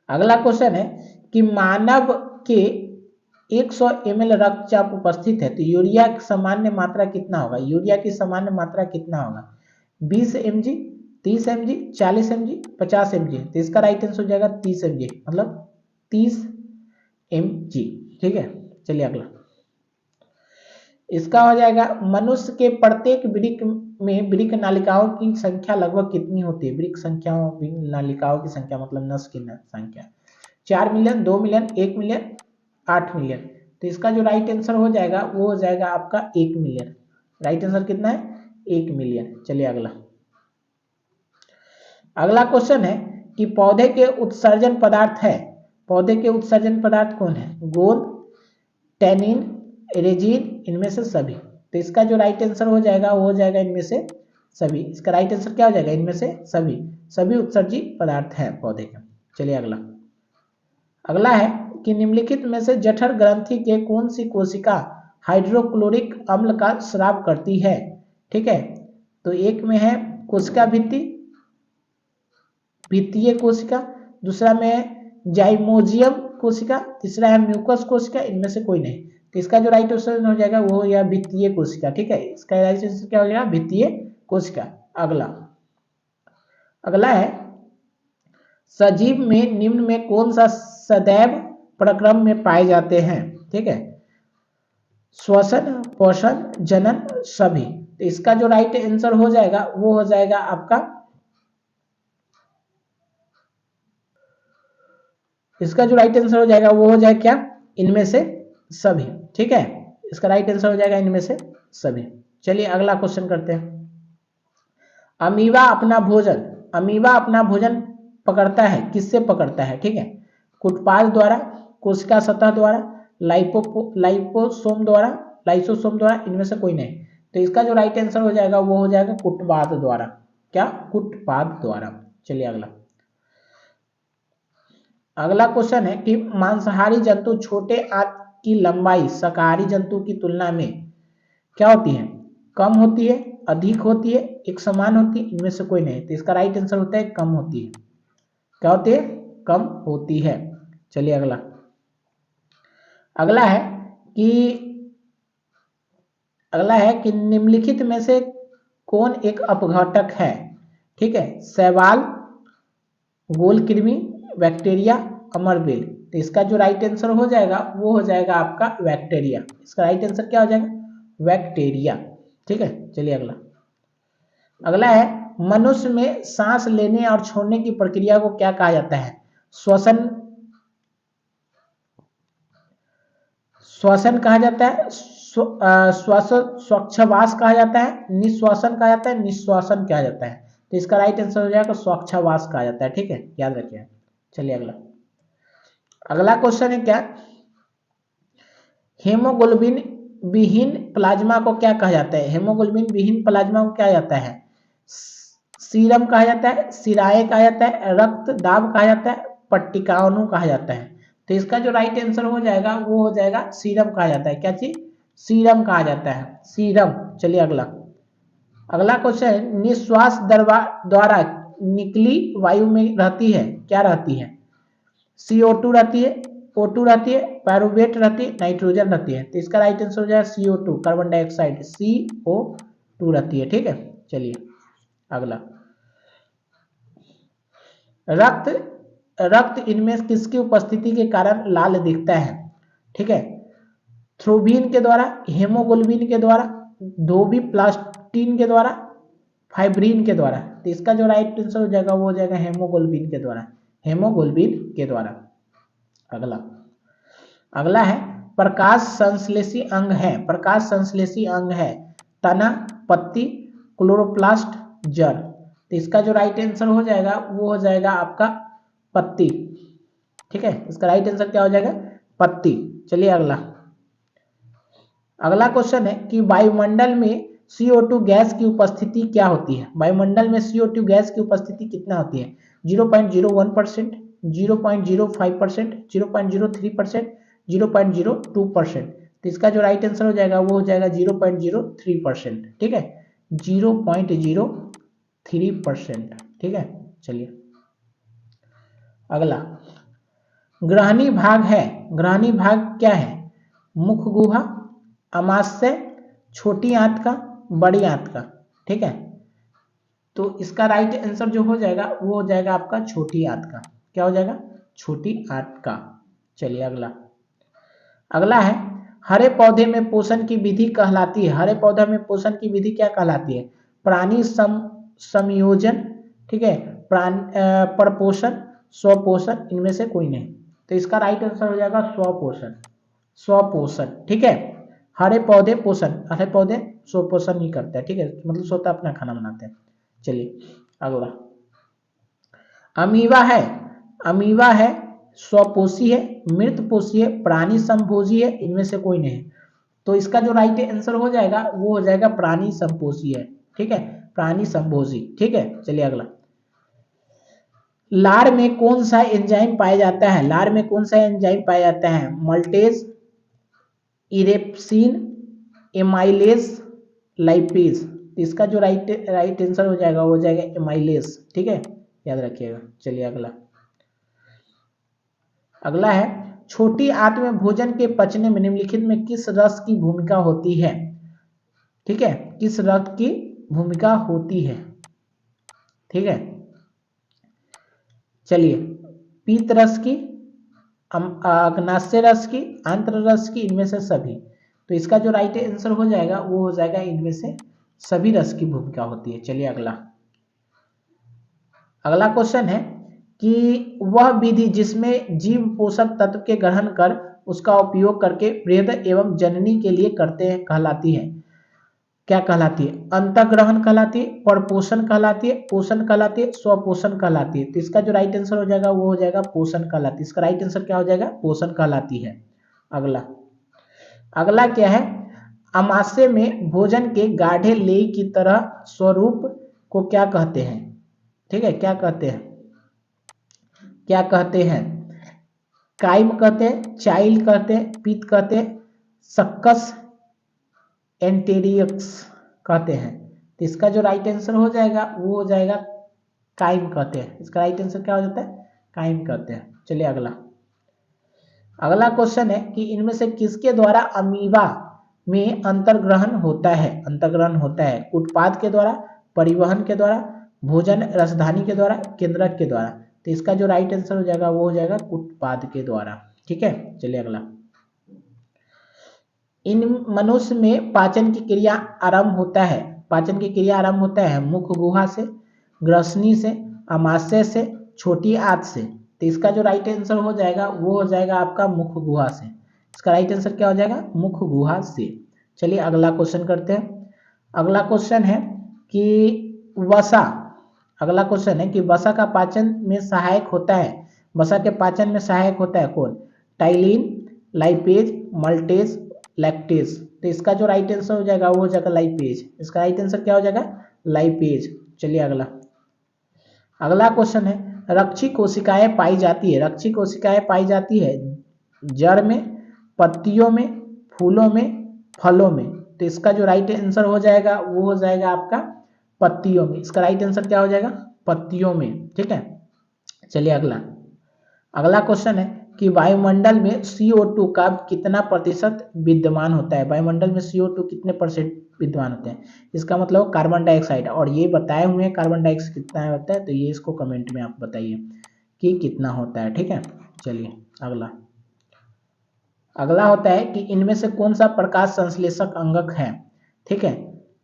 अगला क्वेश्चन है कि मानव के 100 ml रक्तचाप उपस्थित है तो यूरिया की सामान्य मात्रा कितना होगा? यूरिया की सामान्य मात्रा कितना होगा? 20 mg, 30 mg, 40 mg, 50 mg। तो इसका राइट आंसर हो जाएगा 30 mg, मतलब 30 mg। ठीक है, चलिए अगला। इसका हो जाएगा मनुष्य के प्रत्येक वृक्क में वृक्क नालिकाओं की संख्या लगभग कितनी होती है? वृक्क संख्याओं, नालिकाओं की संख्या मतलब नस की संख्या। 4 मिलियन, 2 मिलियन, 1 मिलियन, 8 मिलियन। तो इसका जो राइट आंसर हो जाएगा वो हो जाएगा आपका 1 मिलियन। राइट आंसर कितना है? 1 मिलियन। चलिए अगला। अगला क्वेश्चन है कि पौधे के उत्सर्जन पदार्थ है, पौधे के उत्सर्जन पदार्थ कौन है? गोंद, टैनिन, रेजिन, इनमें से सभी। तो इसका जो राइट आंसर हो जाएगा वो हो जाएगा इनमें से सभी। इसका राइट आंसर क्या हो जाएगा? इनमें से सभी। सभी उत्सर्जी पदार्थ हैं पौधे के। चलिए अगला। अगला है कि निम्नलिखित में से जठर ग्रंथि के कौन सी कोशिका हाइड्रोक्लोरिक अम्ल का स्राव करती है? ठीक है, तो एक में है कोशिका भित्ति, भित्तीय कोशिका, दूसरा में है जाइमोजियम कोशिका, तीसरा है म्यूकस कोशिका, इनमें से कोई नहीं। तो इसका जो राइट आंसर हो जाएगा वो या भित्तीय कोशिका। ठीक है, इसका राइट आंसर क्या हो जाएगा? भित्तीय कोशिका। अगला अगला है सजीव में निम्न में कौन सा सदैव प्रक्रम में पाए जाते हैं? ठीक है, श्वसन, पोषण, जनन, सभी। तो इसका जो राइट आंसर हो जाएगा वो हो जाएगा आपका, इसका जो राइट आंसर हो जाएगा वो हो जाएगा क्या? इनमें से सभी। ठीक है, इसका राइट आंसर हो जाएगा इनमें से सभी। चलिए अगला क्वेश्चन करते हैं। अमीबा अपना भोजन पकड़ता है, किससे पकड़ता है? ठीक है, कुटपाल द्वारा, कोशिका सतह द्वारा, लाइपोसोम द्वारा, इनमें से कोई नहीं। तो इसका जो राइट आंसर हो जाएगा वो हो जाएगा कुटपाद द्वारा। क्या? कुटपाद द्वारा। चलिए अगला क्वेश्चन है कि मांसाहारी जंतु छोटे आंत की लंबाई शाकाहारी जंतु की तुलना में क्या होती है? कम होती है, अधिक होती है, एक समान होती है, इनमें से कोई नहीं। तो इसका राइट आंसर होता है कम होती है। क्या होती है? कम होती है। चलिए अगला है कि निम्नलिखित में से कौन एक अपघटक है? ठीक है, शैवाल, गोलकृमि, बैक्टीरिया, अमरबेल। तो इसका जो राइट आंसर हो जाएगा वो हो जाएगा आपका बैक्टीरिया। इसका राइट आंसर क्या हो जाएगा? बैक्टीरिया। ठीक है, चलिए अगला है मनुष्य में सांस लेने और छोड़ने की प्रक्रिया को क्या कहा जाता है? श्वसन कहा जाता है, श्वासोच्छ्वास कहा जाता है, निश्वासन कहा जाता है, निश्वासन कहा जाता है। तो इसका राइट आंसर हो जाएगा श्वासोच्छ्वास कहा जाता है। ठीक है, याद रखिए। चलिए अगला क्वेश्चन है क्या? हेमोग्लोबिन विहीन प्लाज्मा को क्या कहा जाता है? हेमोग्लोबिन विहीन प्लाज्मा को क्या जाता है? सीरम कहा जाता है, सिराए कहा जाता है, रक्त दाब कहा जाता है, पट्टिकाणु कहा जाता है। तो इसका जो राइट आंसर हो जाएगा वो हो जाएगा सीरम कहा जाता है। क्या चीज? सीरम कहा जाता है, सीरम। चलिए अगला क्वेश्चन, निश्वास द्वारा निकली वायु में रहती है, क्या रहती है? CO2 रहती है, O2 रहती है, पायरुवेट रहती है, नाइट्रोजन रहती है। तो इसका राइट आंसर हो जाएगा CO2, कार्बन डाइऑक्साइड, CO2 रहती है। ठीक है, चलिए अगला रक्त इनमें किसकी उपस्थिति के कारण लाल दिखता है? ठीक है, थ्रोम्बिन के द्वारा, हेमोग्लोबिन के द्वारा, धोबीप्लास्टिन के द्वारा, फाइब्रिन के द्वारा। तो इसका जो राइट आंसर हो जाएगा वो हो जाएगा हेमोग्लोबिन के द्वारा, हेमोग्लोबिन के द्वारा। अगला है प्रकाश संश्लेषी अंग है तना, पत्ती, क्लोरोप्लास्ट, जड़। तो इसका जो राइट आंसर हो जाएगा वो हो जाएगा आपका पत्ती। ठीक है, इसका राइट आंसर क्या हो जाएगा? पत्ती। चलिए अगला क्वेश्चन है कि वायुमंडल में CO2 गैस की उपस्थिति क्या होती है? वायुमंडल में CO2 गैस की उपस्थिति कितना होती है? 0.01%, 0.05%, 0.03%, 0.02%। तो इसका जो राइट आंसर हो जाएगा वो हो जाएगा 0.03%। ठीक है, 0.03%। ठीक है, चलिए अगला ग्रहणी भाग क्या है? मुख गुहा, अमाशय, छोटी आंत का, बड़ी आंत का। ठीक है, तो इसका राइट आंसर जो हो जाएगा वो हो जाएगा आपका छोटी आंत का। क्या हो जाएगा? छोटी आंत का। चलिए अगला है हरे पौधे में पोषण की विधि कहलाती है। हरे पौधे में पोषण की विधि क्या कहलाती है? प्राणी संयोजन, ठीक है, परपोषण, स्वपोषण, इनमें से कोई नहीं। तो इसका राइट आंसर हो जाएगा स्वपोषण। ठीक है, हरे पौधे स्वपोषण नहीं करते हैं। ठीक है, मतलब स्वतः अपना खाना बनाते हैं। चलिए अगला अमीबा है, स्वपोषी है, मृतपोषी है, प्राणी संभोजी है, इनमें से कोई नहीं। तो इसका जो राइट आंसर हो जाएगा वो हो जाएगा प्राणी संपोषी है। ठीक है, प्राणी संभोजी। ठीक है, चलिए अगला लार में कौन सा एंजाइम पाया जाता है? मल्टेज, इरेप्सिन, एमाइलेज, लाइपेज। इसका जो राइट आंसर हो जाएगा वो हो जाएगा एमाइलेज। ठीक है, याद रखिएगा। चलिए अगला, अगला है छोटी आंत में भोजन के पचने में निम्नलिखित में किस रस की भूमिका होती है? ठीक है, किस रस की भूमिका होती है? ठीक है, चलिए, पीत रस की, अग्नाशय रस की, आंत्र रस की, इनमें से सभी। तो इसका जो राइट आंसर हो जाएगा वो हो जाएगा इनमें से सभी रस की भूमिका होती है। चलिए अगला, अगला क्वेश्चन है कि वह विधि जिसमें जीव पोषक तत्व के ग्रहण कर उसका उपयोग करके वृहद एवं जननी के लिए करते हैं कहलाती है, क्या कहलाती है? अंतःग्रहण कहलाती है, परपोषण कहलाती है, पोषण कहलाती है, स्वपोषण कहलाती है। तो इसका जो राइट आंसर हो जाएगा वो हो जाएगा पोषण कहलाती है। इसका राइट आंसर क्या हो जाएगा? पोषण कहलाती है। अगला, अगला क्या है? अमाशय में भोजन के गाढ़े लेई की तरह स्वरूप को क्या कहते हैं? ठीक है, क्या कहते हैं? क्या कहते हैं? काइम कहते हैं, चाइल्ड कहते हैं, पीत कहते हैं, सक्कस एंटेरियक्स कहते हैं। तो इसका जो राइट आंसर हो जाएगा वो हो जाएगा काइम कहते हैं। इसका राइट आंसर क्या हो जाता है? काइम कहते हैं। चलिए अगला, अगला क्वेश्चन है कि इनमें से किसके द्वारा अमीबा में अंतर्ग्रहण होता है? अंतर्ग्रहण होता है उत्पाद के द्वारा, परिवहन के द्वारा, भोजन रसधानी के द्वारा, केंद्रक के द्वारा। तो इसका जो राइट आंसर हो जाएगा वो हो जाएगा उत्पाद के द्वारा। ठीक है, चलिए अगला, इन मनुष्य में पाचन की क्रिया आरंभ होता है, पाचन की क्रिया आरंभ होता है मुख गुहा से, ग्रसनी से, अमाशय से, छोटी आंत से। तो इसका जो राइट आंसर हो जाएगा वो हो जाएगा आपका मुख गुहा से। इसका राइट आंसर क्या हो जाएगा? मुख गुहा से। चलिए अगला क्वेश्चन करते हैं। अगला क्वेश्चन है कि वसा, अगला क्वेश्चन है कि वसा का पाचन में सहायक होता है, वसा के पाचन में सहायक होता है कौन? Ptyalin, lipase, maltase, lactase. तो इसका जो राइट आंसर हो जाएगा वो हो जाएगा लाइपेज। इसका राइट आंसर क्या हो जाएगा? लाइपेज। चलिए अगला, अगला क्वेश्चन है रक्षी कोशिकाएं पाई जाती है, रक्षी कोशिकाएं पाई जाती है जड़ में, पत्तियों में, फूलों में, फलों में। तो इसका जो राइट आंसर हो जाएगा वो हो जाएगा आपका पत्तियों में। इसका राइट आंसर क्या हो जाएगा? पत्तियों में। ठीक है, चलिए अगला, अगला क्वेश्चन है कि वायुमंडल में CO2 का कितना प्रतिशत विद्यमान होता है? वायुमंडल में CO2 कितने परसेंट विद्यमान होते हैं? इसका मतलब कार्बन डाइऑक्साइड, और ये बताए हुए हैं कार्बन डाइऑक्साइड कितना होता है, तो ये इसको कमेंट में आप बताइए कि कितना होता है। ठीक है, चलिए अगला, अगला होता है कि इनमें से कौन सा प्रकाश संश्लेषक अंगक है? ठीक है,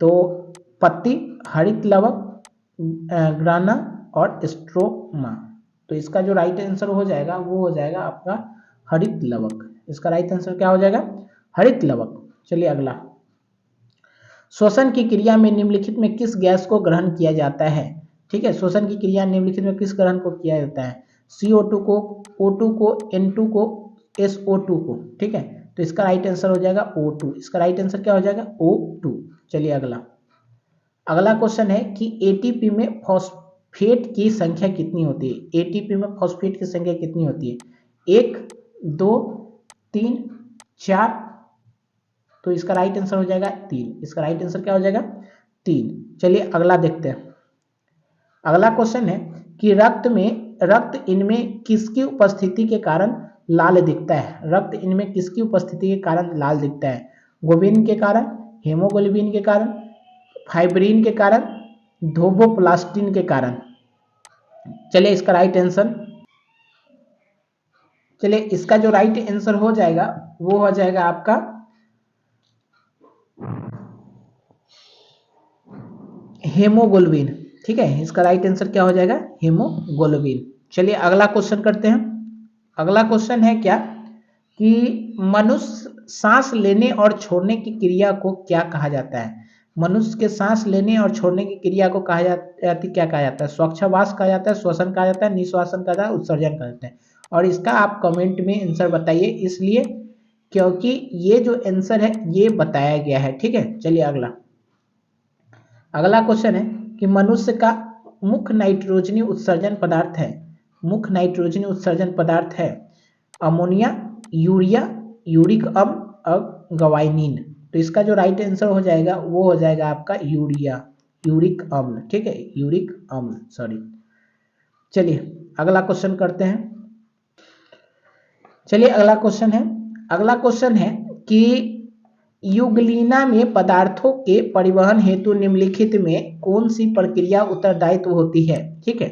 तो पत्ती, हरित लवक, ग्राना और स्ट्रोमा। तो इसका जो राइट आंसर हो जाएगा वो हो जाएगा आपका हरित लवक। इसका राइट आंसर क्या हो जाएगा? हरित लवक। चलिए अगला, श्वसन की क्रिया में निम्नलिखित में किस गैस को ग्रहण किया जाता है? ठीक है, श्वसन की क्रिया निम्नलिखित में किस ग्रहण को किया जाता है? CO2 को, O2 को, N2 को, SO2 को। ठीक है, तो इसका राइट आंसर हो जाएगा O2। इसका राइट आंसर क्या हो जाएगा? O2। चलिए अगला, अगला क्वेश्चन है कि एटीपी में फॉस्फेट की संख्या कितनी होती है? एटीपी में फॉस्फेट की संख्या कितनी होती है? 1, 2, 3, 4। तो इसका राइट आंसर हो जाएगा 3। इसका राइट आंसर क्या हो जाएगा? 3। चलिए अगला देखते हैं। अगला क्वेश्चन है कि रक्त इनमें किसकी उपस्थिति के कारण लाल दिखता है? रक्त इनमें किसकी उपस्थिति के कारण लाल दिखता है? ग्लोबिन के कारण, हेमोग्लोबिन के कारण, फाइब्रिन के कारण, थ्रोम्बोप्लास्टिन के कारण। चलिए इसका राइट आंसर, चलिए इसका जो राइट आंसर हो जाएगा वो हो जाएगा आपका हेमोग्लोबिन। ठीक है, इसका राइट आंसर क्या हो जाएगा? हेमोग्लोबिन। चलिए अगला क्वेश्चन करते हैं। अगला क्वेश्चन है क्या कि मनुष्य सांस लेने और छोड़ने की क्रिया को क्या कहा जाता है? मनुष्य के सांस लेने और छोड़ने की क्रिया को कहा जाती क्या कहा जाता है? श्वासोच्छ्वास कहा जाता है, श्वसन कहा जाता है, निश्वासन कहा जाता है, उत्सर्जन कहा जाता है। और इसका आप कमेंट में आंसर बताइए, इसलिए क्योंकि ये जो आंसर है ये बताया गया है। ठीक है, चलिए अगला, अगला क्वेश्चन है कि मनुष्य का मुख्य नाइट्रोजनी उत्सर्जन पदार्थ है, मुख्य नाइट्रोजनी उत्सर्जन पदार्थ है अमोनिया, यूरिया, यूरिक अम्ल और गवाइनिन। तो इसका जो राइट आंसर हो जाएगा वो हो जाएगा आपका यूरिया, यूरिक अम्ल। ठीक है, यूरिक अम्ल, सॉरी। चलिए अगला क्वेश्चन करते हैं। चलिए अगला क्वेश्चन है, अगला क्वेश्चन है कि युगलीना में पदार्थों के परिवहन हेतु निम्नलिखित में कौन सी प्रक्रिया उत्तरदायित्व होती है। ठीक है,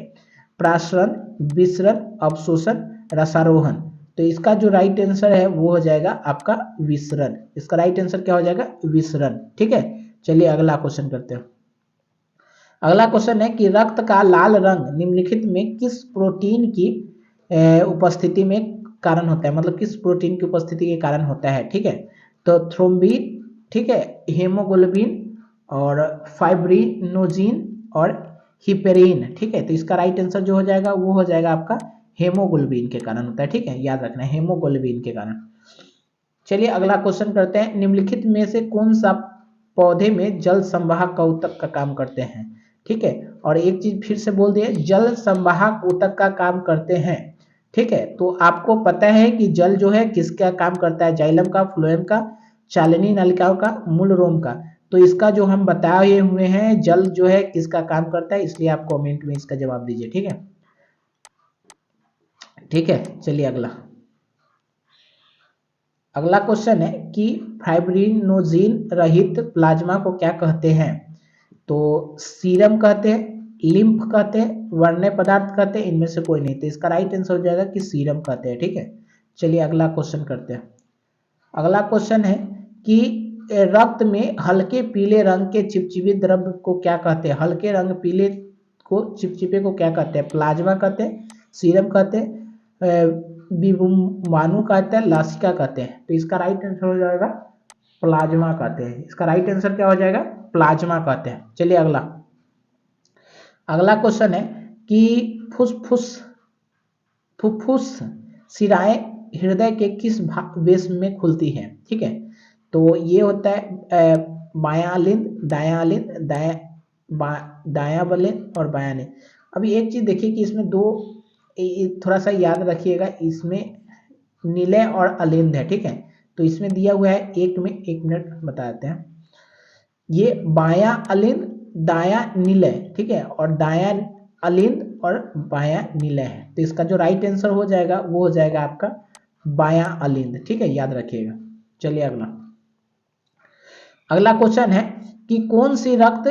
प्रासरण, विसरण, अवशोषण, रसारोहण। तो इसका जो राइट आंसर है वो हो जाएगा आपका विसरण। इसका राइट आंसर क्या हो जाएगा, विसरण। ठीक है, चलिए अगला क्वेश्चन करते हैं। अगला क्वेश्चन है कि रक्त का लाल रंग निम्नलिखित में किस प्रोटीन की उपस्थिति में कारण होता है, मतलब किस प्रोटीन की उपस्थिति के कारण होता है। ठीक है, तो थ्रोम्बिन, ठीक है, हेमोग्लोबिन और फाइब्रिनोजिन और हिपेरिन। ठीक है, तो इसका राइट आंसर जो हो जाएगा वो हो जाएगा आपका हेमोग्लोबिन के कारण होता है। ठीक है, याद रखना है हेमोग्लोबिन के कारण। चलिए अगला क्वेश्चन करते हैं, निम्नलिखित में से कौन सा पौधे में जल संवाहक का ऊतक का काम करते हैं। ठीक है, और एक चीज फिर से बोल दिए, जल संवाहक ऊतक का काम करते हैं। ठीक है, तो आपको पता है कि जल जो है किसका काम करता है, जाइलम का, फ्लोएम का, चालनी नलिकाओं का, मूल रोम का। तो इसका जो हम बताए हुए हैं जल जो है किसका काम करता है, इसलिए आप कमेंट में इसका जवाब दीजिए। ठीक है, ठीक है, चलिए अगला। अगला क्वेश्चन है कि फाइब्रिनोजिन रहित प्लाज्मा को क्या कहते हैं। तो सीरम कहते हैं, लिम्फ कहते हैं, वर्ण्य पदार्थ कहते हैं, इनमें से कोई नहीं। तो इसका राइट आंसर हो जाएगा कि सीरम कहते हैं। ठीक है, चलिए अगला क्वेश्चन करते हैं। अगला क्वेश्चन है कि रक्त में हल्के पीले रंग के चिपचिपे द्रव्य को क्या कहते हैं। हल्के रंग पीले को चिपचिपे को क्या कहते हैं, प्लाज्मा कहते हैं, सीरम कहते हैं, विमाणु कहते हैं, लासिका कहते हैं। तो इसका राइट आंसर हो जाएगा प्लाज्मा कहते हैं। इसका राइट आंसर क्या हो जाएगा, प्लाज्मा कहते हैं। चलिए अगला। अगला क्वेश्चन है कि फुफ्फुस शिराएं हृदय के किस वेश में खुलती हैं। ठीक है, तो ये होता है बायां लिंद, दायां लिंद, दायां बलिंद और बायां लिंद। अभी एक चीज देखिए कि इसमें दो, थोड़ा सा याद रखिएगा, इसमें नीले और अलिंद है। ठीक है, तो इसमें दिया हुआ है एक में, एक मिनट बता देते हैं। ये बायां अलिंद, दायां नीले, ठीक है, और दायां अलिंद और बायां नीले है। तो इसका जो राइट आंसर हो जाएगा वो हो जाएगा आपका बायां अलिंद। ठीक है, याद रखिएगा। चलिए अगला। अगला क्वेश्चन है कि कौन सी रक्त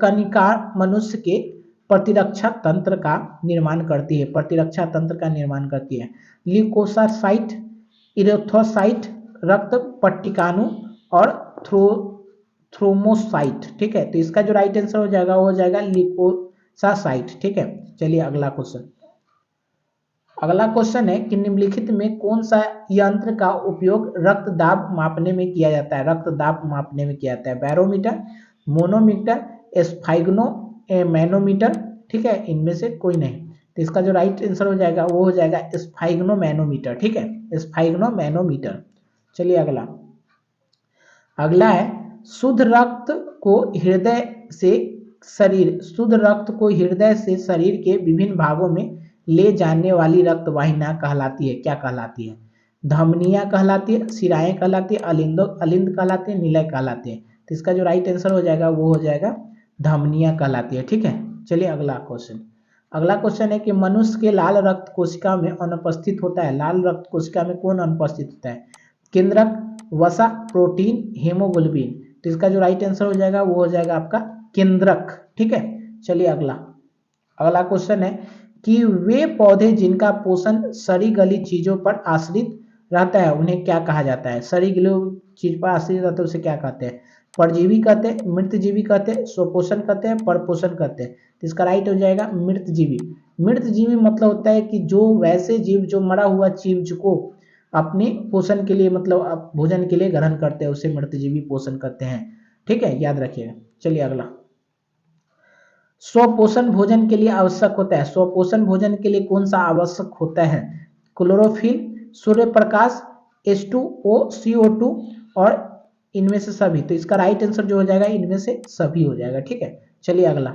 कणिका मनुष्य के प्रतिरक्षा तंत्र का निर्माण करती है। प्रतिरक्षा तंत्र का निर्माण करती है, ल्यूकोसाइट, इरेथ्रोसाइट, रक्त पट्टिकाणु और थ्रोमोसाइट। ठीक है, तो इसका जो राइट आंसर हो जाएगा वो हो जाएगा ल्यूकोसाइट। ठीक है, चलिए अगला क्वेश्चन। अगला क्वेश्चन है कि निम्नलिखित में कौन सा यंत्र का उपयोग रक्त दाब मापने में किया जाता है। रक्त दाब मापने में किया जाता है, बैरोमीटर, मोनोमीटर, स्फाइग्नो मैनोमीटर। ठीक है, इनमें से कोई नहीं। तो इसका जो राइट आंसर हो जाएगा वो हो जाएगा स्फाइग्नो मैनोमीटर। ठीक है, स्फाइग्नो मैनोमीटर। चलिए अगला। अगला है शुद्ध रक्त को हृदय से शुद्ध रक्त को हृदय से शरीर के विभिन्न भागों में ले जाने वाली रक्त वाहिनियां कहलाती है, क्या कहलाती है। धमनियां कहलाती है, शिराएं कहलाती है, अलिंद कहलाती है, निलय कहलाती है। तो इसका जो राइट आंसर हो जाएगा वो हो जाएगा धमनियां कहलाती है। ठीक है, चलिए अगला क्वेश्चन। अगला क्वेश्चन है कि मनुष्य के लाल रक्त कोशिका में अनुपस्थित होता है। लाल रक्त कोशिका में कौन अनुपस्थित होता है, केंद्रक, वसा, प्रोटीन, हेमोग्लोबिन। तो इसका जो राइट आंसर हो जाएगा वो हो जाएगा आपका केंद्रक। ठीक है, चलिए अगला। अगला क्वेश्चन है कि वे पौधे जिनका पोषण सड़ी गली चीजों पर आश्रित रहता है उन्हें क्या कहा जाता है। सड़ी गली चीज पर आश्रित रहता है उसे क्या कहते हैं, परजीवी कहते हैं, मृतजीवी कहते हैं, स्वपोषण कहते हैं, परपोषण कहते हैं। तो इसका राइट हो जाएगा मृतजीवी। मृतजीवी मतलब होता है कि जो वैसे जीव जो मरा हुआ चीज को अपने पोषण के लिए, मतलब भोजन के लिए ग्रहण करते हैं, उसे मृतजीवी पोषण करते हैं। ठीक है, याद रखिएगा। चलिए अगला। स्वपोषण भोजन के लिए आवश्यक होता है। स्वपोषण भोजन के लिए कौन सा आवश्यक होता है, chlorophyll, Surya Prakash, H2O, CO2 और इनमें से सभी। तो इसका राइट आंसर जो हो जाएगा इनमें से सभी हो जाएगा। ठीक है, चलिए अगला।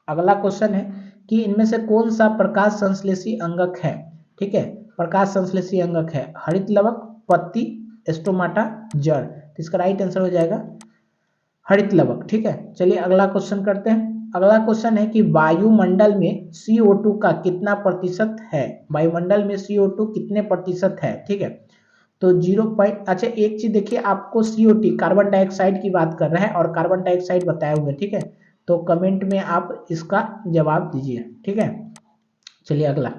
अगला क्वेश्चन है कि इनमें से कौन सा प्रकाश संश्लेषी अंगक है। ठीक है, प्रकाश संश्लेषी अंगक है हरित लवक, पत्ती, स्टोमाटा, जड़। तो इसका राइट आंसर हो जाएगा हरित लवक। ठीक है, चलिए अगला क्वेश्चन करते हैं। अगला क्वेश्चन है कि वायुमंडल में CO2 का कितना प्रतिशत है, वायुमंडल में CO2 कितने प्रतिशत है, ठीक है। तो 0 अच्छा एक चीज देखिए, आपको CO2 कार्बन डाइऑक्साइड की बात कर रहा है और कार्बन डाइऑक्साइड बताए हुए, ठीक है। तो कमेंट में आप इसका जवाब दीजिए, ठीक है। चलिए अगला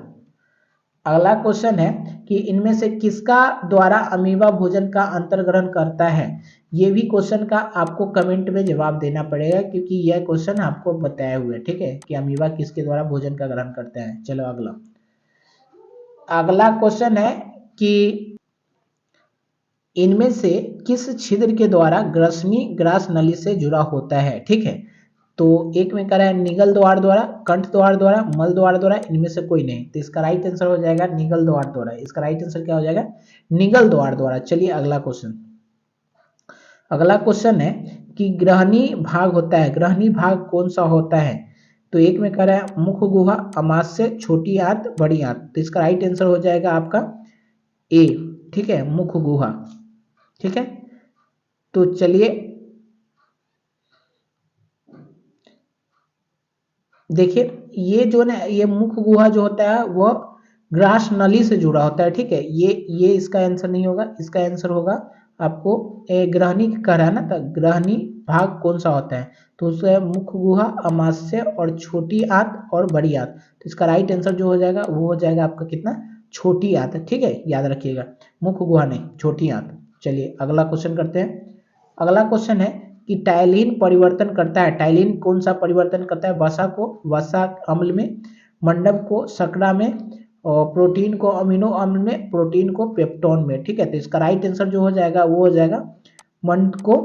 क्वेश्चन है कि इनमें से किसका द्वारा अमीबा भोजन का अंतर्ग्रहण करता है। ये भी क्वेश्चन का आपको कमेंट में जवाब देना पड़ेगा, क्योंकि यह क्वेश्चन आपको बताए हुए, ठीक है, कि अमीबा किसके द्वारा भोजन का ग्रहण करते हैं। चलो अगला क्वेश्चन है कि इनमें से किस छिद्र के द्वारा ग्रसनी ग्रास नली से जुड़ा होता है, ठीक है। तो एक में कह रहा है निगल द्वार द्वारा, कंठ द्वार द्वारा, मल द्वार द्वारा, इनमें से कोई नहीं। तो इसका राइट आंसर हो जाएगा निगल द्वार द्वारा। इसका राइट आंसर क्या हो जाएगा, निगल द्वार द्वारा। चलिए अगला क्वेश्चन है कि ग्रहणी भाग होता है, ग्रहणी भाग कौन सा होता है। तो एक में कह रहा है मुख गुहा, अमाशय, छोटी आंत, बड़ी आंत। तो इसका राइट आंसर हो जाएगा आपका ए, ठीक है, मुख गुहा, ठीक है। तो चलिए देखिए, ये जो ना ये मुख गुहा जो होता है वह ग्रास नली से जुड़ा होता है, ठीक है। ये इसका आंसर नहीं होगा, इसका आंसर होगा आपको ग्रहणी कह रहा है ना, तो ग्रहणी भाग कौन सा होता है, तो उसका मुख गुहा, अमाशय और छोटी आंत और बड़ी आंत। तो इसका राइट आंसर जो हो जाएगा वो हो जाएगा आपका कितना, छोटी आंत, ठीक है, याद रखिएगा, मुख गुहा नहीं, छोटी आंत। चलिए अगला क्वेश्चन करते हैं। अगला क्वेश्चन है कि टाइलिन परिवर्तन करता है, टाइलिन कौन सा परिवर्तन करता है, वसा को वसा अम्ल में, मंडप को शकरा में, और प्रोटीन को अमीनो अम्ल में, प्रोटीन को पेप्टोन में, ठीक है। तो इसका राइट आंसर जो हो जाएगा वो हो जाएगा मंड को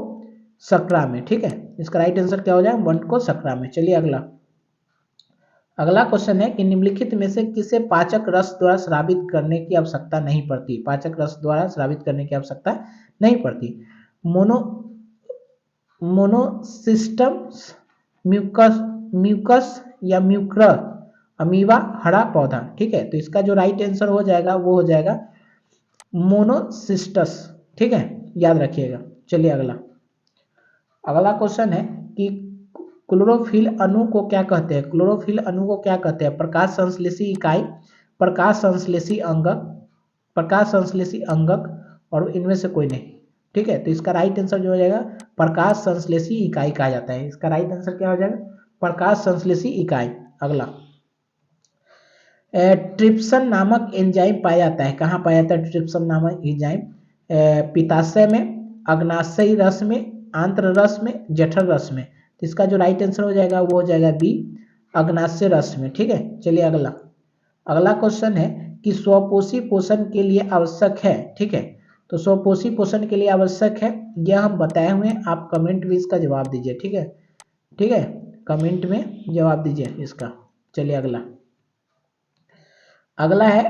शकरा में, ठीक है। इसका राइट आंसर क्या हो जाएगा, मंड को शकरा में। चलिए अगला क्वेश्चन है कि निम्नलिखित में से किसे पाचक रस द्वारा स्रावित करने की आवश्यकता नहीं पड़ती, पाचक रस द्वारा स्रावित करने की आवश्यकता नहीं पड़ती। मोनोसिस्टम्स, म्यूकस या म्यूकर, अमीबा, हरा पौधा, ठीक है। तो इसका जो राइट आंसर हो जाएगा वो हो जाएगा मोनोसिस्टस, ठीक है, याद रखिएगा। चलिए अगला क्वेश्चन है कि क्लोरोफिल अणु को क्या कहते हैं, क्लोरोफिल अणु को क्या कहते हैं, प्रकाश संश्लेषी इकाई, प्रकाश संश्लेषी अंगक, प्रकाश संश्लेषी अंगक, और इनमें से कोई नहीं, ठीक है। तो इसका राइट आंसर जो हो जाएगा प्रकाश संश्लेषी इकाई कहा जाता है। इसका राइट आंसर क्या हो जाएगा, प्रकाश संश्लेषी इकाई। अगला ट्रिप्सन नामक एंजाइम पाया जाता है, कहाँ पाया जाता है ट्रिप्सन नामक एंजाइम, पित्ताशय में, अग्नाशयी रस में, आंत्र रस में, जठर रस में। तो इसका जो राइट आंसर हो जाएगा वो हो जाएगा बी, अग्नाशय रस में, ठीक है। चलिए अगला क्वेश्चन है कि स्वपोषी पोषण के लिए आवश्यक है, ठीक है। तो स्वपोषी पोषण के लिए आवश्यक है, यह हम बताए हुए हैं, आप कमेंट में इसका जवाब दीजिए, ठीक है, ठीक है, कमेंट में जवाब दीजिए इसका। चलिए अगला है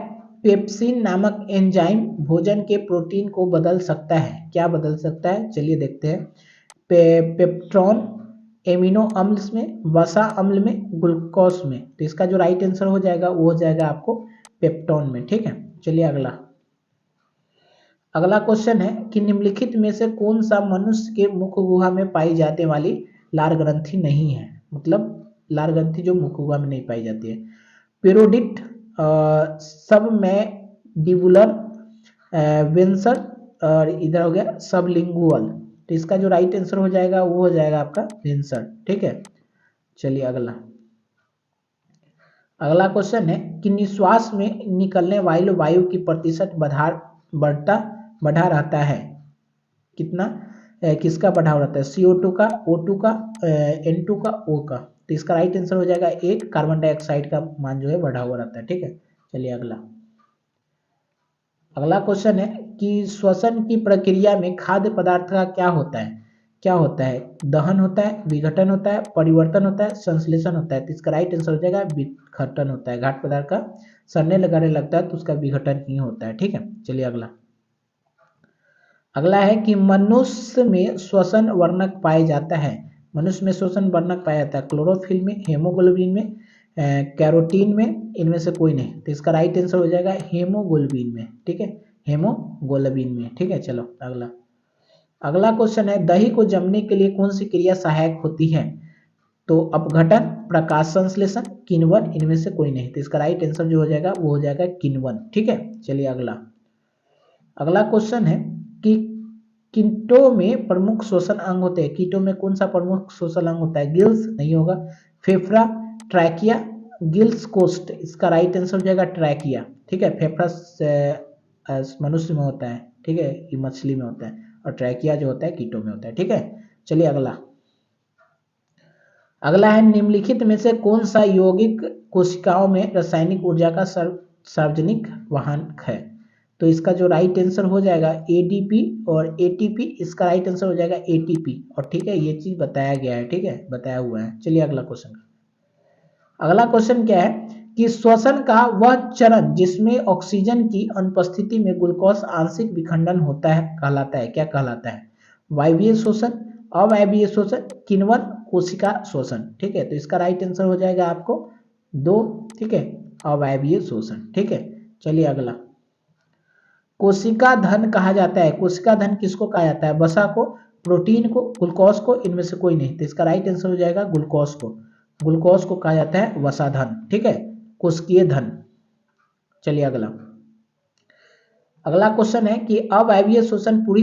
पेप्सिन नामक एंजाइम भोजन के प्रोटीन को बदल सकता है, क्या बदल सकता है, चलिए देखते हैं। पेप्टोन, एमिनो अम्ल में, वसा अम्ल में, ग्लूकोज में। तो इसका जो राइट आंसर हो जाएगा वो हो जाएगा आपको पेप्टोन में, ठीक है। चलिए अगला क्वेश्चन है कि निम्नलिखित में से कौन सा मनुष्य के मुख गुहा में पाई जाने वाली लार ग्रंथि नहीं है, मतलब लार ग्रंथि जो मुख गुहा में नहीं पाई जाती है। पेरोडिट, सब में डिबुलर, वेंसर, और इधर हो गया सबलिंगुअल। तो इसका जो राइट आंसर हो जाएगा वो हो जाएगा आपका वेंसर, ठीक है। चलिए अगला क्वेश्चन है कि निश्वास में निकलने वाली वायु की प्रतिशत बढ़ा रहता है, कितना, किसका बढ़ा रहता है, CO2 का, O2 का, N2 का, O का। तो इसका राइट आंसर हो जाएगा एक, कार्बन डाइऑक्साइड का मान जो है बढ़ा हुआ रहता है, ठीक है। चलिए अगला क्वेश्चन है कि श्वसन की प्रक्रिया में खाद्य पदार्थ का क्या होता है, दहन होता है, विघटन होता है, परिवर्तन होता है, संश्लेषण होता है। तो इसका राइट आंसर हो जाएगा विघटन होता है, घाट पदार्थ का सड़ने लगाने लगता है तो उसका विघटन ही होता है, ठीक है। चलिए अगला है कि मनुष्य में श्वसन वर्णक पाया जाता है, मनुष्य में श्वसन वर्णक पाया जाता है क्लोरोफिल में, हेमोग्लोबिन में, कैरोटीन में, इनमें से कोई नहीं। तो इसका राइट आंसर हो जाएगा हेमोग्लोबिन में, ठीक है, हेमोग्लोबिन में, ठीक है। चलो अगला क्वेश्चन है दही को जमने के लिए कौन सी क्रिया सहायक होती है। तो अपघटन, प्रकाश संश्लेषण, किण्वन, इनमें से कोई नहीं। तो इसका राइट आंसर जो हो जाएगा वो हो जाएगा किण्वन। ठीक है, चलिए अगला। अगला क्वेश्चन है कि कीटों में प्रमुख श्वसन अंग होते हैं। कीटों में कौन सा प्रमुख श्वसन अंग होता है? गिल्स नहीं होगा, फेफड़ा, ट्रैकिया, गिल्स, कोस्ट। इसका राइट आंसर हो जाएगा ट्रैकिया। ठीक है, फेफड़ा मनुष्य में होता है, ठीक है, ये मछली में होता है, और ट्रैकिया जो होता है कीटों में होता है। ठीक है, चलिए अगला। अगला है निम्नलिखित में से कौन सा यौगिक कोशिकाओं में रासायनिक ऊर्जा का सार्वजनिक वाहक है? तो इसका जो राइट आंसर हो जाएगा एडीपी और एटीपी। इसका राइट आंसर हो जाएगा एटीपी। और ठीक है, ये चीज बताया गया है, ठीक है, बताया हुआ है। चलिए अगला क्वेश्चन। अगला क्वेश्चन क्या है कि श्वसन का वह चरण जिसमें ऑक्सीजन की अनुपस्थिति में ग्लूकोज आंशिक विखंडन होता है कहलाता है, क्या कहलाता है? वायवीय श्वसन, अवायवीय श्वसन, किण्वन, कोशिका श्वसन। ठीक है, तो इसका राइट आंसर हो जाएगा आपको दो। ठीक है, अवायवीय श्वसन। ठीक है, चलिए अगला। कोशिका धन कहा जाता है। कोशिका धन किसको कहा जाता है? वसा को, प्रोटीन को, ग्लूकोज को, इनमें से कोई नहीं। तो इसका राइट आंसर हो जाएगा ग्लूकोज को। ग्लूकोज को कहा जाता है वसा धन। ठीक है, कोशिकीय धन। चलिए अगला। अगला क्वेश्चन है कि अवायवीय श्वसन पूरी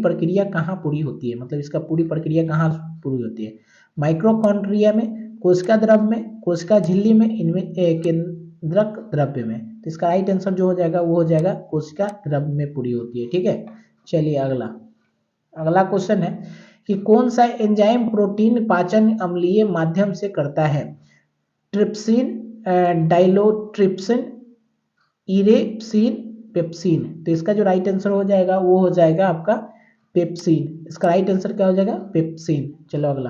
प्रक्रिया कहाँ पूरी होती है? मतलब इसका पूरी प्रक्रिया कहाँ पूरी होती है? माइक्रोकॉन्ड्रिया में, कोशिका द्रव में, कोशिका झिल्ली में, इनमें केंद्रक द्रव्य में। तो इसका राइट आंसर जो हो जाएगा वो हो जाएगा कोशिका द्रव में पूरी होती है। ठीक है, चलिए अगला। अगला क्वेश्चन है कि कौन सा एंजाइम प्रोटीन पाचन अम्लीय माध्यम से करता है? ट्रिप्सिन, डाइलोट्रिप्सिन, इरेप्सिन, पेप्सिन। तो इसका जो राइट आंसर हो जाएगा वो हो जाएगा आपका पेप्सिन। इसका राइट आंसर क्या हो जाएगा? पेप्सिन। चलो अगला।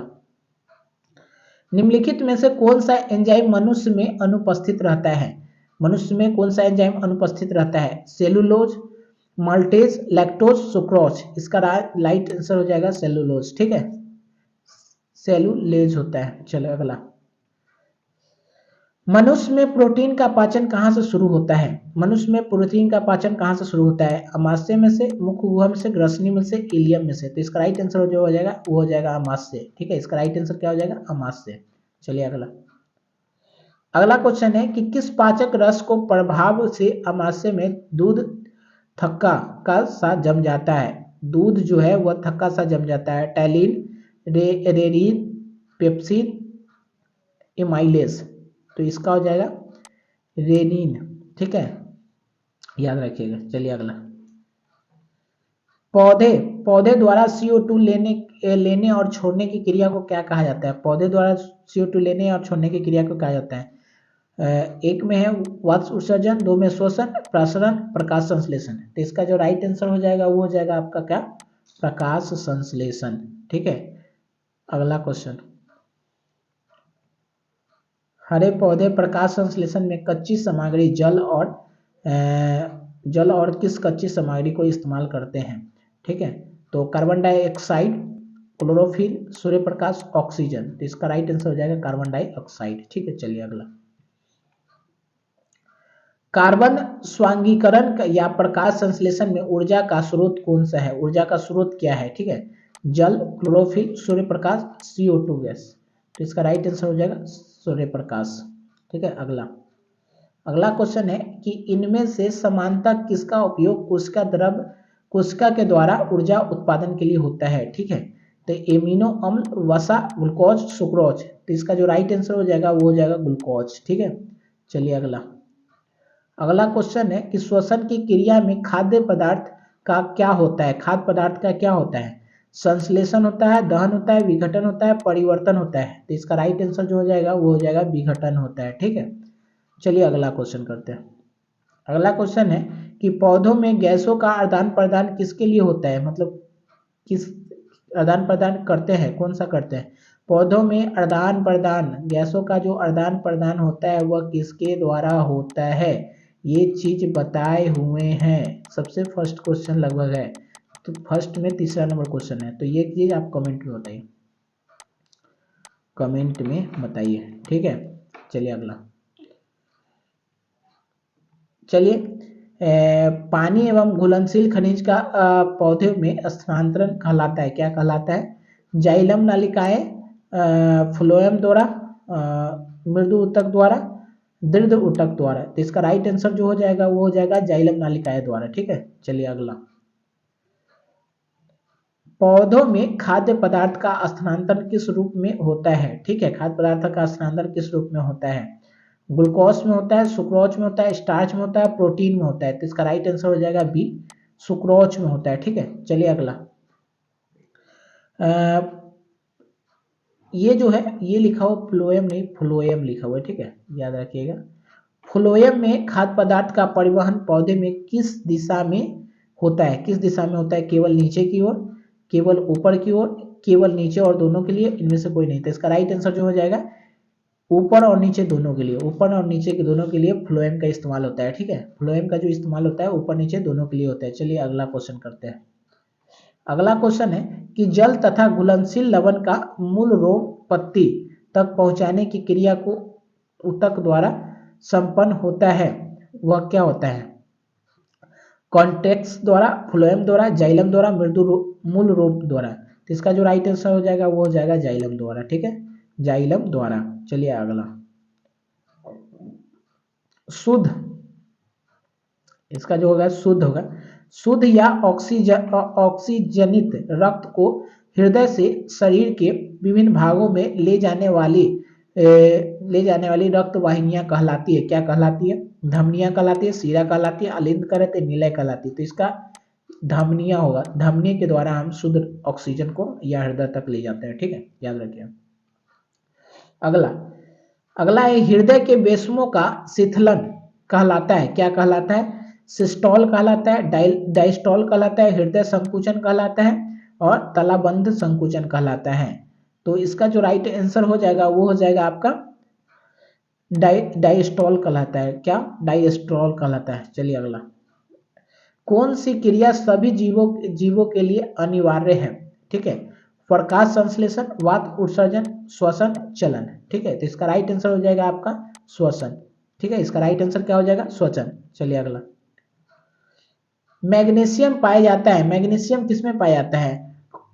निम्नलिखित में से कौन सा एंजाइम मनुष्य में अनुपस्थित रहता है? मनुष्य में कौन सा एंजाइम अनुपस्थित रहता है? Cellulose, maltase, lactose, sucrose. इसका राइट आंसर हो जाएगा सेलुलोज। ठीक है, सेलुलेज होता है। चलो अगला। मनुष्य में प्रोटीन का पाचन कहाँ से शुरू होता है? मनुष्य में प्रोटीन का पाचन कहाँ से शुरू होता है? अमाशय में से, मुखगुहा में से, ग्रसनी में से, इलियम में से। तो इसका राइट आंसर जो हो जाएगा वो हो जाएगा अमाशय। ठीक है, इसका राइट आंसर क्या हो जाएगा? अमाशय। चलिए अगला। अगला क्वेश्चन है कि किस पाचक रस को प्रभाव से अमाशय में दूध थक्का का सा जम जाता है? दूध जो है वह थक्का सा जम जाता है। Ptyalin, rennin, pepsin, amylase. तो इसका हो जाएगा रेनिन। ठीक है, याद रखिएगा। चलिए अगला। पौधे पौधे द्वारा CO2 लेने और छोड़ने की क्रिया को क्या कहा जाता है? पौधे द्वारा CO2 लेने और छोड़ने की क्रिया को कहा जाता है? एक में है वाष्प उत्सर्जन, दो में श्वसन, प्रसरण, प्रकाश संश्लेषण। तो इसका जो राइट आंसर हो जाएगा वो हो जाएगा आपका क्या? प्रकाश संश्लेषण। ठीक है, अगला क्वेश्चन। हरे पौधे प्रकाश संश्लेषण में कच्ची सामग्री जल और किस कच्ची सामग्री को इस्तेमाल करते हैं? ठीक है, तो carbon dioxide, chlorophyll, Surya Prakash, oxygen. तो इसका राइट आंसर हो जाएगा कार्बन डाइऑक्साइड। ठीक है, चलिए अगला। कार्बन स्वांगीकरण या प्रकाश संश्लेषण में ऊर्जा का स्रोत कौन सा है? ऊर्जा का स्रोत क्या है? ठीक है, जल, chlorophyll, Surya Prakash, CO2 gas. तो इसका राइट आंसर हो जाएगा सूर्य प्रकाश। ठीक है, अगला। अगला क्वेश्चन है कि इनमें से समानतः किसका उपयोग कोशिका के द्वारा ऊर्जा उत्पादन के लिए होता है? ठीक है, तो एमिनो अम्ल, वसा, ग्लूकोज, सुक्रोज। तो इसका जो राइट आंसर हो जाएगा वो हो जाएगा ग्लूकोज। ठीक है, चलिए अगला। अगला क्वेश्चन है कि श्वसन की क्रिया में खाद्य पदार्थ का क्या होता है? खाद्य पदार्थ का क्या होता है? संश्लेषण होता है, दहन होता है, विघटन होता है, परिवर्तन होता है। तो इसका राइट आंसर जो हो जाएगा वो हो जाएगा विघटन होता है। ठीक है, चलिए अगला क्वेश्चन करते हैं। अगला क्वेश्चन है कि पौधों में गैसों का आदान प्रदान किसके लिए होता है? मतलब किस आदान प्रदान करते हैं, कौन सा करते हैं? पौधों में आदान प्रदान, गैसों का जो आदान प्रदान होता है वह किसके द्वारा होता है? ये चीज बताए हुए हैं। सबसे फर्स्ट क्वेश्चन लगभग है, तो फर्स्ट में तीसरा नंबर क्वेश्चन है। तो ये चीज आप कमेंट में बताइए, कमेंट में बताइए। ठीक है, चलिए अगला। चलिए, पानी एवं घुलनशील खनिज का पौधे में स्थानांतरण कहलाता है, क्या कहलाता है? जाइलम नालिकाएं, फ्लोएम द्वारा, मृदु ऊतक द्वारा, दृढ़ ऊतक द्वारा। तो इसका राइट आंसर जो हो जाएगा वो हो जाएगा जाइलम नालिकाएं द्वारा। ठीक है, चलिए अगला। पौधों में खाद्य पदार्थ का स्थानांतरण किस रूप में होता है? ठीक है, खाद्य पदार्थ का स्थानांतरण किस रूप में होता है? ग्लूकोज में होता है, सुक्रोज में होता है, स्टार्च में होता है, प्रोटीन में होता है। तो इसका राइट आंसर हो जाएगा बी, सुक्रोज में होता है। ठीक है, चलिए अगला। ये जो है ये लिखा हुआ फ्लोएम नहीं फ्लोएम लिखा हुआ है। ठीक है, याद रखिएगा। फ्लोएम में खाद्य पदार्थ का परिवहन पौधे में किस दिशा में होता है? किस दिशा में होता है? केवल नीचे की ओर, केवल ऊपर की ओर, केवल नीचे और दोनों के लिए, इनमें से कोई नहीं। तो इसका राइट आंसर जो हो जाएगा ऊपर और नीचे दोनों के लिए, ऊपर और नीचे के दोनों के लिए फ्लोएम का इस्तेमाल होता है। ठीक है, फ्लोएम का जो इस्तेमाल होता है ऊपर नीचे दोनों के लिए होता है। चलिए अगला क्वेश्चन करते हैं। अगला क्वेश्चन है कि जल तथा घुलनशील लवण का मूल रोग पत्ती तक पहुंचाने की क्रिया को ऊतक द्वारा संपन्न होता है, वह क्या होता है? कॉन्टेक्स द्वारा, फ्लोएम द्वारा, जाइलम द्वारा, मूल रोग द्वारा। तो इसका जो राइट आंसर हो जाएगा वो हो जाएगा जाइलम द्वारा। ठीक है, जाइलम द्वारा। चलिए अगला। शुद्ध, इसका जो होगा शुद्ध होगा। शुद्ध या ऑक्सीजनित रक्त को हृदय से शरीर के विभिन्न भागों में ले जाने वाली रक्त वाहिनियां कहलाती है। क्या कहलाती है? धमनियां कहलाती है, शिरा कहलाती है, अलिंद कहलाती है, निलय कहलाती है। तो इसका धमनियां होगा। धमनी के द्वारा हम शुद्ध ऑक्सीजन को या हृदय तक ले जाते हैं। ठीक है, याद रखिए। अगला अगला है हृदय के वेशमों का शिथिलन कहलाता है। क्या कहलाता है? सिस्टोल कहलाता है, डायस्टोल कहलाता है, हृदय संकुचन कहलाता है और तालाबंध संकुचन कहलाता है। तो इसका जो राइट आंसर हो जाएगा वो हो जाएगा आपका डायस्टोल कहलाता है। क्या? डायस्टोल कहलाता है। चलिए अगला। कौन सी क्रिया सभी जीवों के लिए अनिवार्य है? ठीक है, प्रकाश संश्लेषण, वात उत्सर्जन, श्वसन, चलन। ठीक है, तो इसका राइट आंसर हो जाएगा आपका श्वसन। ठीक है, इसका राइट आंसर क्या हो जाएगा? श्वसन। चलिए अगला। मैग्नीशियम पाया जाता है, मैग्नीशियम किस में पाया जाता है?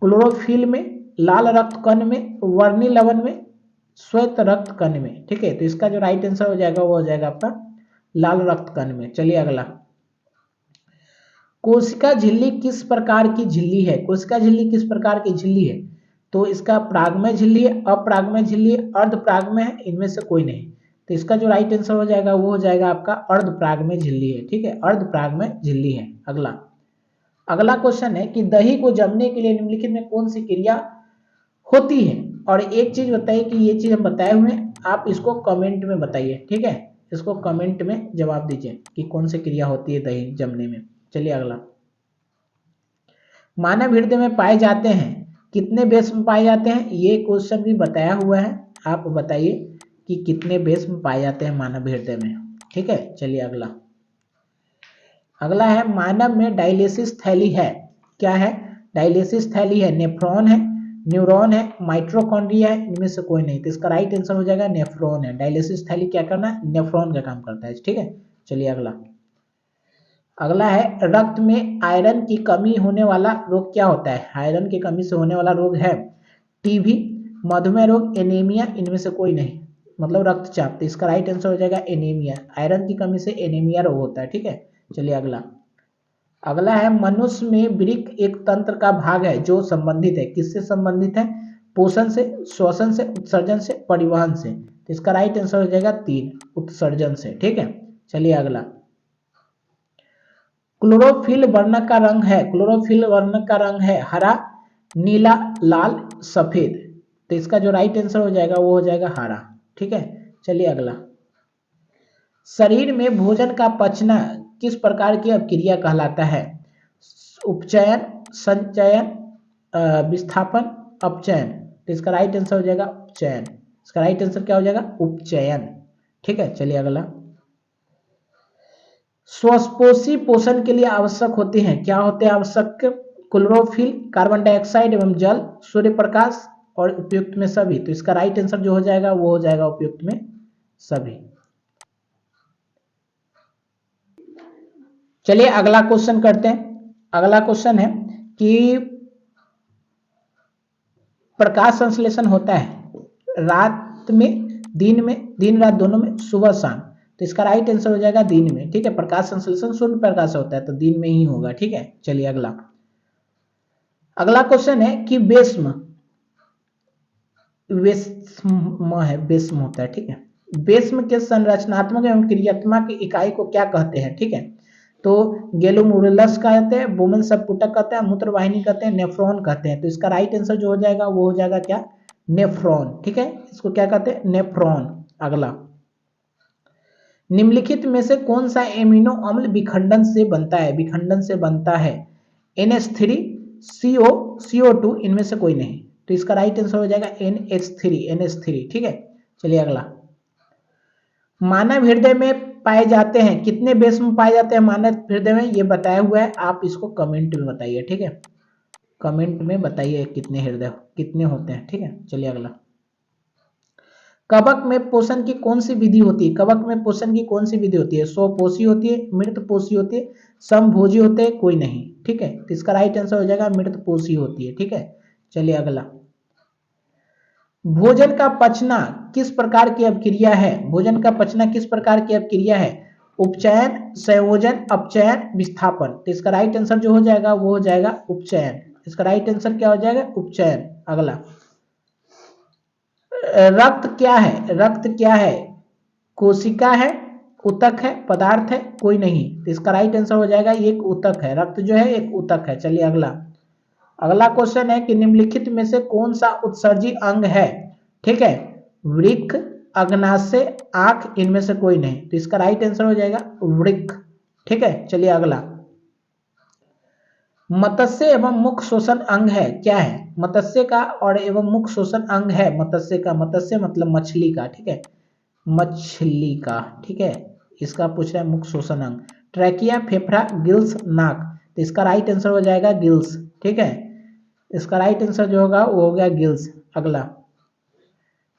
क्लोरोफिल में, लाल रक्त कण में, वर्णी लवण में, श्वेत रक्त कण में। ठीक है, तो इसका जो राइट आंसर हो जाएगा वो हो जाएगा आपका लाल रक्त कण में। चलिए अगला। कोशिका झिल्ली किस प्रकार की झिल्ली है? कोशिका झिल्ली किस प्रकार की झिल्ली है? तो इसका प्रागमय झिल्ली है, अपरागमय झिल्ली है, अर्धप्रागमय है, इनमें से कोई नहीं। तो इसका जो राइट आंसर हो जाएगा वो हो जाएगा आपका अर्धप्रागमय झिल्ली है। ठीक है, अर्धप्रागमय झिल्ली है। अगला अगला क्वेश्चन है कि दही को जमने के लिए निम्नलिखित में कौन सी क्रिया होती है? और एक चीज बताइए कि ये चीज हम बताए हुए हैं, आप इसको कमेंट में बताइए। ठीक है, इसको कमेंट में जवाब दीजिए कि कौन सी क्रिया होती है दही जमने में। चलिए अगला। मानव हृदय में पाए जाते हैं, कितने बेस में पाए जाते हैं? ये क्वेश्चन भी बताया हुआ है, आप बताइए कि कितने बेस में पाए जाते हैं मानव हृदय में। ठीक है, चलिए अगला। अगला है मानव में डायलिसिस थैली है। क्या है? डायलिसिस थैली है, नेफ्रॉन है, न्यूरॉन है, माइट्रोकॉन्ड्रिया है, इनमें से कोई नहीं। तो इसका राइट आंसर हो जाएगा नेफ्रॉन है। डायलिसिस थैली क्या करना है? नेफ्रॉन का काम करता है। ठीक है, चलिए अगला। अगला है रक्त में आयरन की कमी होने वाला रोग क्या होता है? आयरन की कमी से होने वाला रोग है टीबी, मधुमेह रोग, एनीमिया, इनमें से कोई नहीं। मतलब रक्तचाप। तो इसका राइट आंसर हो जाएगा एनीमिया। आयरन की कमी से एनीमिया रोग होता है। ठीक है, चलिए अगला। अगला है मनुष्य में वृक्क एक तंत्र का भाग है जो संबंधित है। किससे संबंधित है? पोषण से, श्वसन से, उत्सर्जन से, परिवहन से। तो इसका राइट आंसर हो जाएगा 3, उत्सर्जन से। ठीक है, चलिए अगला। क्लोरोफिल वर्ण का रंग है, क्लोरोफिल वर्ण का रंग है हरा, नीला, लाल, सफेद। तो इसका जो राइट आंसर हो जाएगा वो हो जाएगा हरा। ठीक है, चलिए अगला। शरीर में भोजन का पचना किस प्रकार की अभिक्रिया कहलाता है? उपचयन, संचयन, विस्थापन, अपचयन। तो इसका राइट आंसर हो जाएगा उपचयन। इसका राइट आंसर क्या हो जाएगा? उपचयन। ठीक है, चलिए अगला। श्वासकोशी पोषण के लिए आवश्यक होते हैं। क्या होते हैं आवश्यक? क्लोरोफिल, कार्बन डाइऑक्साइड एवं जल, सूर्य प्रकाश और उपयुक्त में सभी। तो इसका राइट आंसर जो हो जाएगा वो हो जाएगा उपयुक्त में सभी। चलिए अगला क्वेश्चन करते हैं। अगला क्वेश्चन है कि प्रकाश संश्लेषण होता है रात में, दिन रात दोनों में, सुबह शाम। तो इसका राइट आंसर हो जाएगा दिन में। ठीक है, प्रकाश संश्लेषण सूर्य प्रकाश होता है तो दिन में ही होगा। ठीक है, चलिए अगला क्वेश्चन है कि बेस्म होता है। ठीक है, बेस्म के संरचनात्मक एवं क्रियात्मक इकाई को क्या कहते हैं? ठीक है, तो ग्लोमेरुलस कहते हैं, बोमन सबकुटक कहते हैं, मूत्रवाहिनी कहते हैं, नेफ्रॉन कहते हैं। तो इसका राइट आंसर जो हो जाएगा वो हो जाएगा क्या? नेफ्रॉन। ठीक है, इसको क्या कहते हैं? नेफ्रॉन। अगला, निम्नलिखित में से कौन सा एमिनो अम्ल विखंडन से बनता है? विखंडन से बनता है NH3, CO, CO2, इनमें से कोई नहीं। तो इसका राइट आंसर हो जाएगा NH3। ठीक है, चलिए अगला, मानव हृदय में पाए जाते हैं कितने बेस्म पाए जाते हैं मानव हृदय में? ये बताया हुआ है, आप इसको कमेंट में बताइए। ठीक है, कमेंट में बताइए कितने होते हैं। ठीक है, चलिए अगला, कवक में पोषण की कौन सी विधि होती है? कवक में पोषण की कौन सी विधि होती है? स्वपोषी होती है, मृतपोषी होती है, समभोजी होते हैं, कोई नहीं। ठीक है, तो इसका राइट आंसर हो जाएगा मृतपोषी होती है। ठीक है, चलिए अगला, भोजन का पचना किस प्रकार की अभिक्रिया है? भोजन का पचना किस प्रकार की अभिक्रिया है? उपचयन, संयोजन, अपचयन, विस्थापन। तो इसका राइट आंसर जो हो जाएगा वो हो जाएगा उपचयन। इसका राइट आंसर क्या हो जाएगा? उपचयन। अगला, रक्त क्या है? रक्त क्या है? कोशिका है, ऊतक है, पदार्थ है, कोई नहीं। तो इसका राइट आंसर हो जाएगा ये एक ऊतक है। रक्त जो है एक ऊतक है। चलिए अगला क्वेश्चन है कि निम्नलिखित में से कौन सा उत्सर्जी अंग है? ठीक है, वृक्क, अग्नाशय, आंख, इनमें से कोई नहीं। तो इसका राइट आंसर हो जाएगा वृक्क। ठीक है, चलिए अगला, मत्स्य एवं मुख शोषण अंग है, क्या है? मत्स्य का और एवं मुख शोषण अंग है मत्स्य का। मत्स्य मतलब मछली का। ठीक है, मछली का। ठीक है, इसका पूछ रहा है मुख शोषण अंग। ट्रैकिया, फेफड़ा, गिल्स, नाक। तो इसका राइट आंसर हो जाएगा गिल्स। ठीक है, इसका राइट आंसर जो होगा वो हो गया गिल्स। अगला,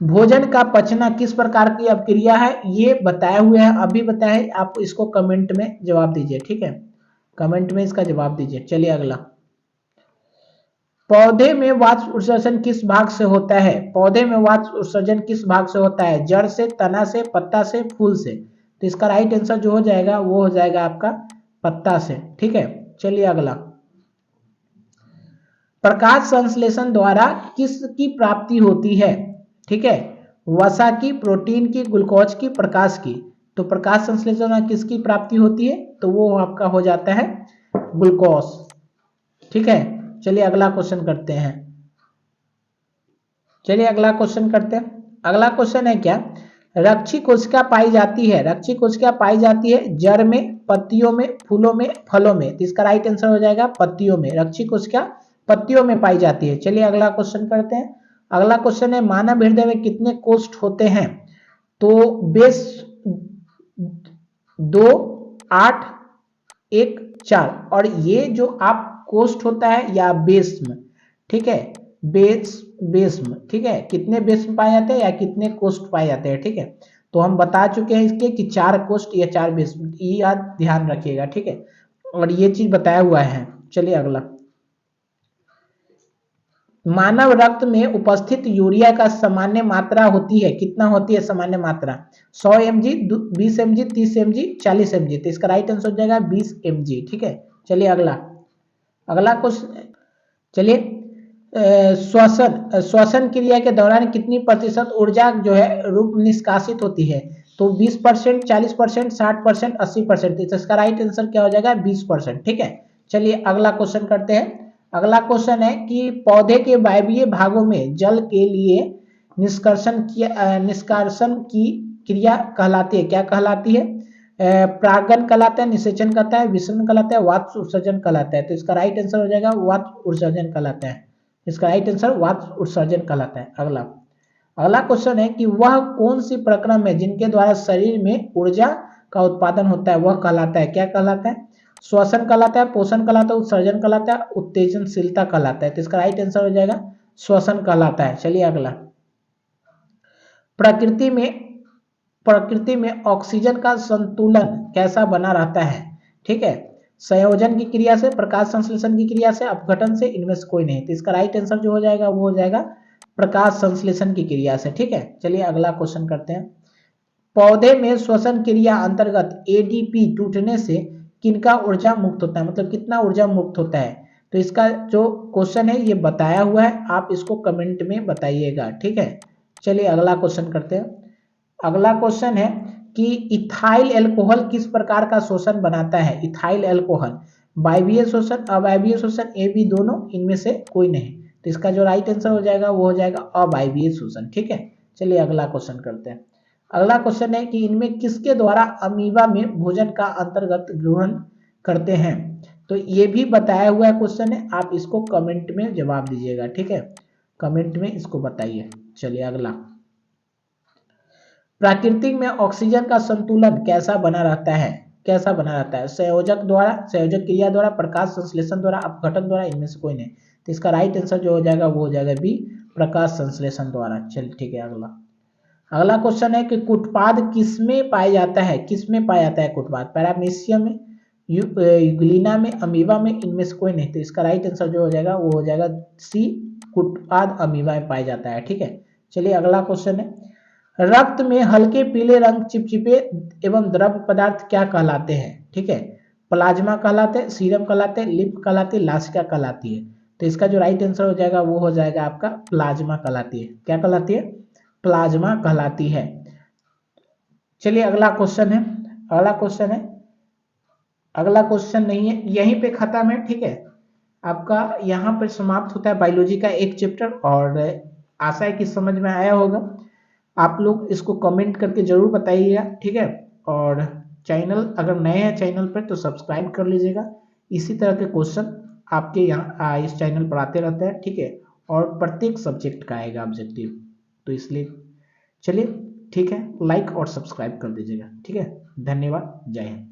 भोजन का पचना किस प्रकार की अभिक्रिया है? ये बताए हुए हैं, अभी बताया है, आप इसको कमेंट में जवाब दीजिए। ठीक है, कमेंट में इसका जवाब दीजिए। चलिए अगला, पौधे में वाष्प उत्सर्जन किस भाग से होता है? पौधे में वाष्प उत्सर्जन किस भाग से होता है? जड़ से, तना से, पत्ता से, फूल से। तो इसका राइट आंसर जो हो जाएगा वो हो जाएगा आपका पत्ता से। ठीक है, चलिए अगला, प्रकाश संश्लेषण द्वारा किसकी प्राप्ति होती है? ठीक है, वसा की, प्रोटीन की, ग्लूकोज की, प्रकाश की। तो प्रकाश संश्लेषण द्वारा किसकी प्राप्ति होती है? तो वो आपका हो जाता है ग्लूकोज। ठीक है, चलिए अगला क्वेश्चन करते हैं। अगला क्वेश्चन है क्या? रक्षी कोशिका पाई जाती है, रक्षी कोशिका पाई जाती है जड़ में, पत्तियों में, फूलों में, फलों में। तो इसका राइट आंसर हो जाएगा पत्तियों में। रक्षी कोशिका पत्तियों में पाई जाती है। चलिए अगला क्वेश्चन करते हैं। अगला क्वेश्चन है, मानव हृदय में कितने कोष्ठ होते हैं? तो बेस 2, 8, 1, 4। और ये जो आप कोष्ठ होता है या बेस्म, ठीक है, बेस्म। ठीक है, कितने बेस्म पाए जाते हैं या कितने कोष्ठ पाए जाते हैं? ठीक है, तो हम बता चुके हैं इसके कि 4 कोष्ठ या 4 बेस्म, ये याद ध्यान रखिएगा। ठीक है, और ये चीज बताया हुआ है। चलिए अगला, मानव रक्त में उपस्थित यूरिया का सामान्य मात्रा होती है, कितना होती है सामान्य मात्रा? 100 mg, 20 mg, 30 mg, 40 mg। तो इसका राइट आंसर हो जाएगा 20 mg। ठीक है, चलिए अगला क्वेश्चन, चलिए श्वसन क्रिया के दौरान कितनी प्रतिशत ऊर्जा जो है रूप निष्कासित होती है? तो 20%, 40%, 60%, 80%। तो इसका राइट आंसर क्या हो जाएगा? 20%। ठीक है, चलिए अगला क्वेश्चन करते हैं। अगला क्वेश्चन है कि पौधे के वायवीय भागों में जल के लिए निष्कासन की क्रिया कहलाती है, क्या कहलाती है? परागन कहलाता है, निषेचन कहता है, विसरण कहलाता है, वाष्प उत्सर्जन कहलाता है। तो इसका राइट आंसर हो जाएगा वाष्प उत्सर्जन कहलाता है। इसका राइट आंसर वाष्प उत्सर्जन कहलाता है। अगला क्वेश्चन है कि वह कौन सी प्रक्रम है जिनके द्वारा शरीर में ऊर्जा का उत्पादन होता है? वह कहलाता है, क्या कहलाता है? श्वसन कहलाता है, पोषण कहलाता है, उत्सर्जन कहलाता है, उत्तेजनशीलता कहलाता है। तो इसका राइट आंसर हो जाएगा श्वसन कहलाता है। चलिए अगला, प्रकृति में ऑक्सीजन का संतुलन कैसा बना रहता है? ठीक है, संयोजन की क्रिया से, प्रकाश संश्लेषण की क्रिया से, अपघटन से, इनमें से कोई नहीं। तो इसका राइट आंसर जो हो जाएगा वो हो जाएगा प्रकाश संश्लेषण की क्रिया से। ठीक है, चलिए अगला क्वेश्चन करते हैं। पौधे में श्वसन क्रिया अंतर्गत एडीपी टूटने से किनका ऊर्जा मुक्त होता है, मतलब कितना ऊर्जा मुक्त होता है। तो इसका जो क्वेश्चन है ये बताया हुआ है, आप इसको कमेंट में बताइएगा। ठीक है, चलिए अगला क्वेश्चन करते हैं। अगला क्वेश्चन है कि इथाइल एल्कोहल किस प्रकार का शोषण बनाता है। इथाइल एल्कोहल वायवीय शोषण, अवायवीय शोषण, ए बी दोनों, इनमें से कोई नहीं। तो इसका जो राइट आंसर हो जाएगा वो हो जाएगा अवायवीय शोषण। ठीक है, चलिए अगला क्वेश्चन करते हैं। अगला क्वेश्चन है कि इनमें किसके द्वारा अमीबा में भोजन का अंतर्गत ग्रहण करते हैं। तो ये भी बताया हुआ क्वेश्चन है, आप इसको कमेंट में जवाब दीजिएगा। ठीक है, कमेंट में इसको बताइए। चलिए अगला, प्राकृतिक में ऑक्सीजन का संतुलन कैसा बना रहता है, कैसा बना रहता है। संयोजक द्वारा, संयोजक क्रिया द्वारा, प्रकाश संश्लेषण द्वारा, अपघटन द्वारा, इनमें से कोई नहीं। तो इसका राइट आंसर जो हो जाएगा वो हो जाएगा बी, प्रकाश संश्लेषण द्वारा। चलिए ठीक है, अगला अगला क्वेश्चन है कि कुटपाद किसमें पाया जाता है, किसमें पाया जाता है कुटपाद। पैरामीशियम में, यूग्लिना में, अमीबा में, इनमें से कोई नहीं। तो इसका राइट आंसर जो हो जाएगा वो हो जाएगा सी, कुटपाद अमीबा में पाया जाता है। ठीक है, चलिए अगला क्वेश्चन है। रक्त में हल्के पीले रंग चिपचिपे एवं द्रव पदार्थ क्या कहलाते हैं। ठीक है, प्लाज्मा कहलाते हैं, सीरम कहलाते हैं, लिम्फ कहलाती है, लासिका कहलाती है। तो इसका जो राइट आंसर हो जाएगा वो हो जाएगा आपका प्लाज्मा कहलाती है। क्या कहलाती है, प्लाज्मा कहलाती है। चलिए अगला क्वेश्चन है। अगला क्वेश्चन है, अगला क्वेश्चन नहीं है, यहीं पे खत्म है। ठीक है, आपका यहाँ पर समाप्त होता है बायोलॉजी का एक चैप्टर। और आशा है कि समझ में आया होगा। आप लोग इसको कमेंट करके जरूर बताइएगा। ठीक है, और चैनल अगर नए हैं चैनल पर तो सब्सक्राइब कर लीजिएगा। इसी तरह के क्वेश्चन आपके यहाँ इस चैनल पर आते रहते हैं। ठीक है, और प्रत्येक सब्जेक्ट का आएगा ऑब्जेक्टिव, तो इसलिए चलिए ठीक है, लाइक और सब्सक्राइब कर दीजिएगा। ठीक है, धन्यवाद, जय हिंद।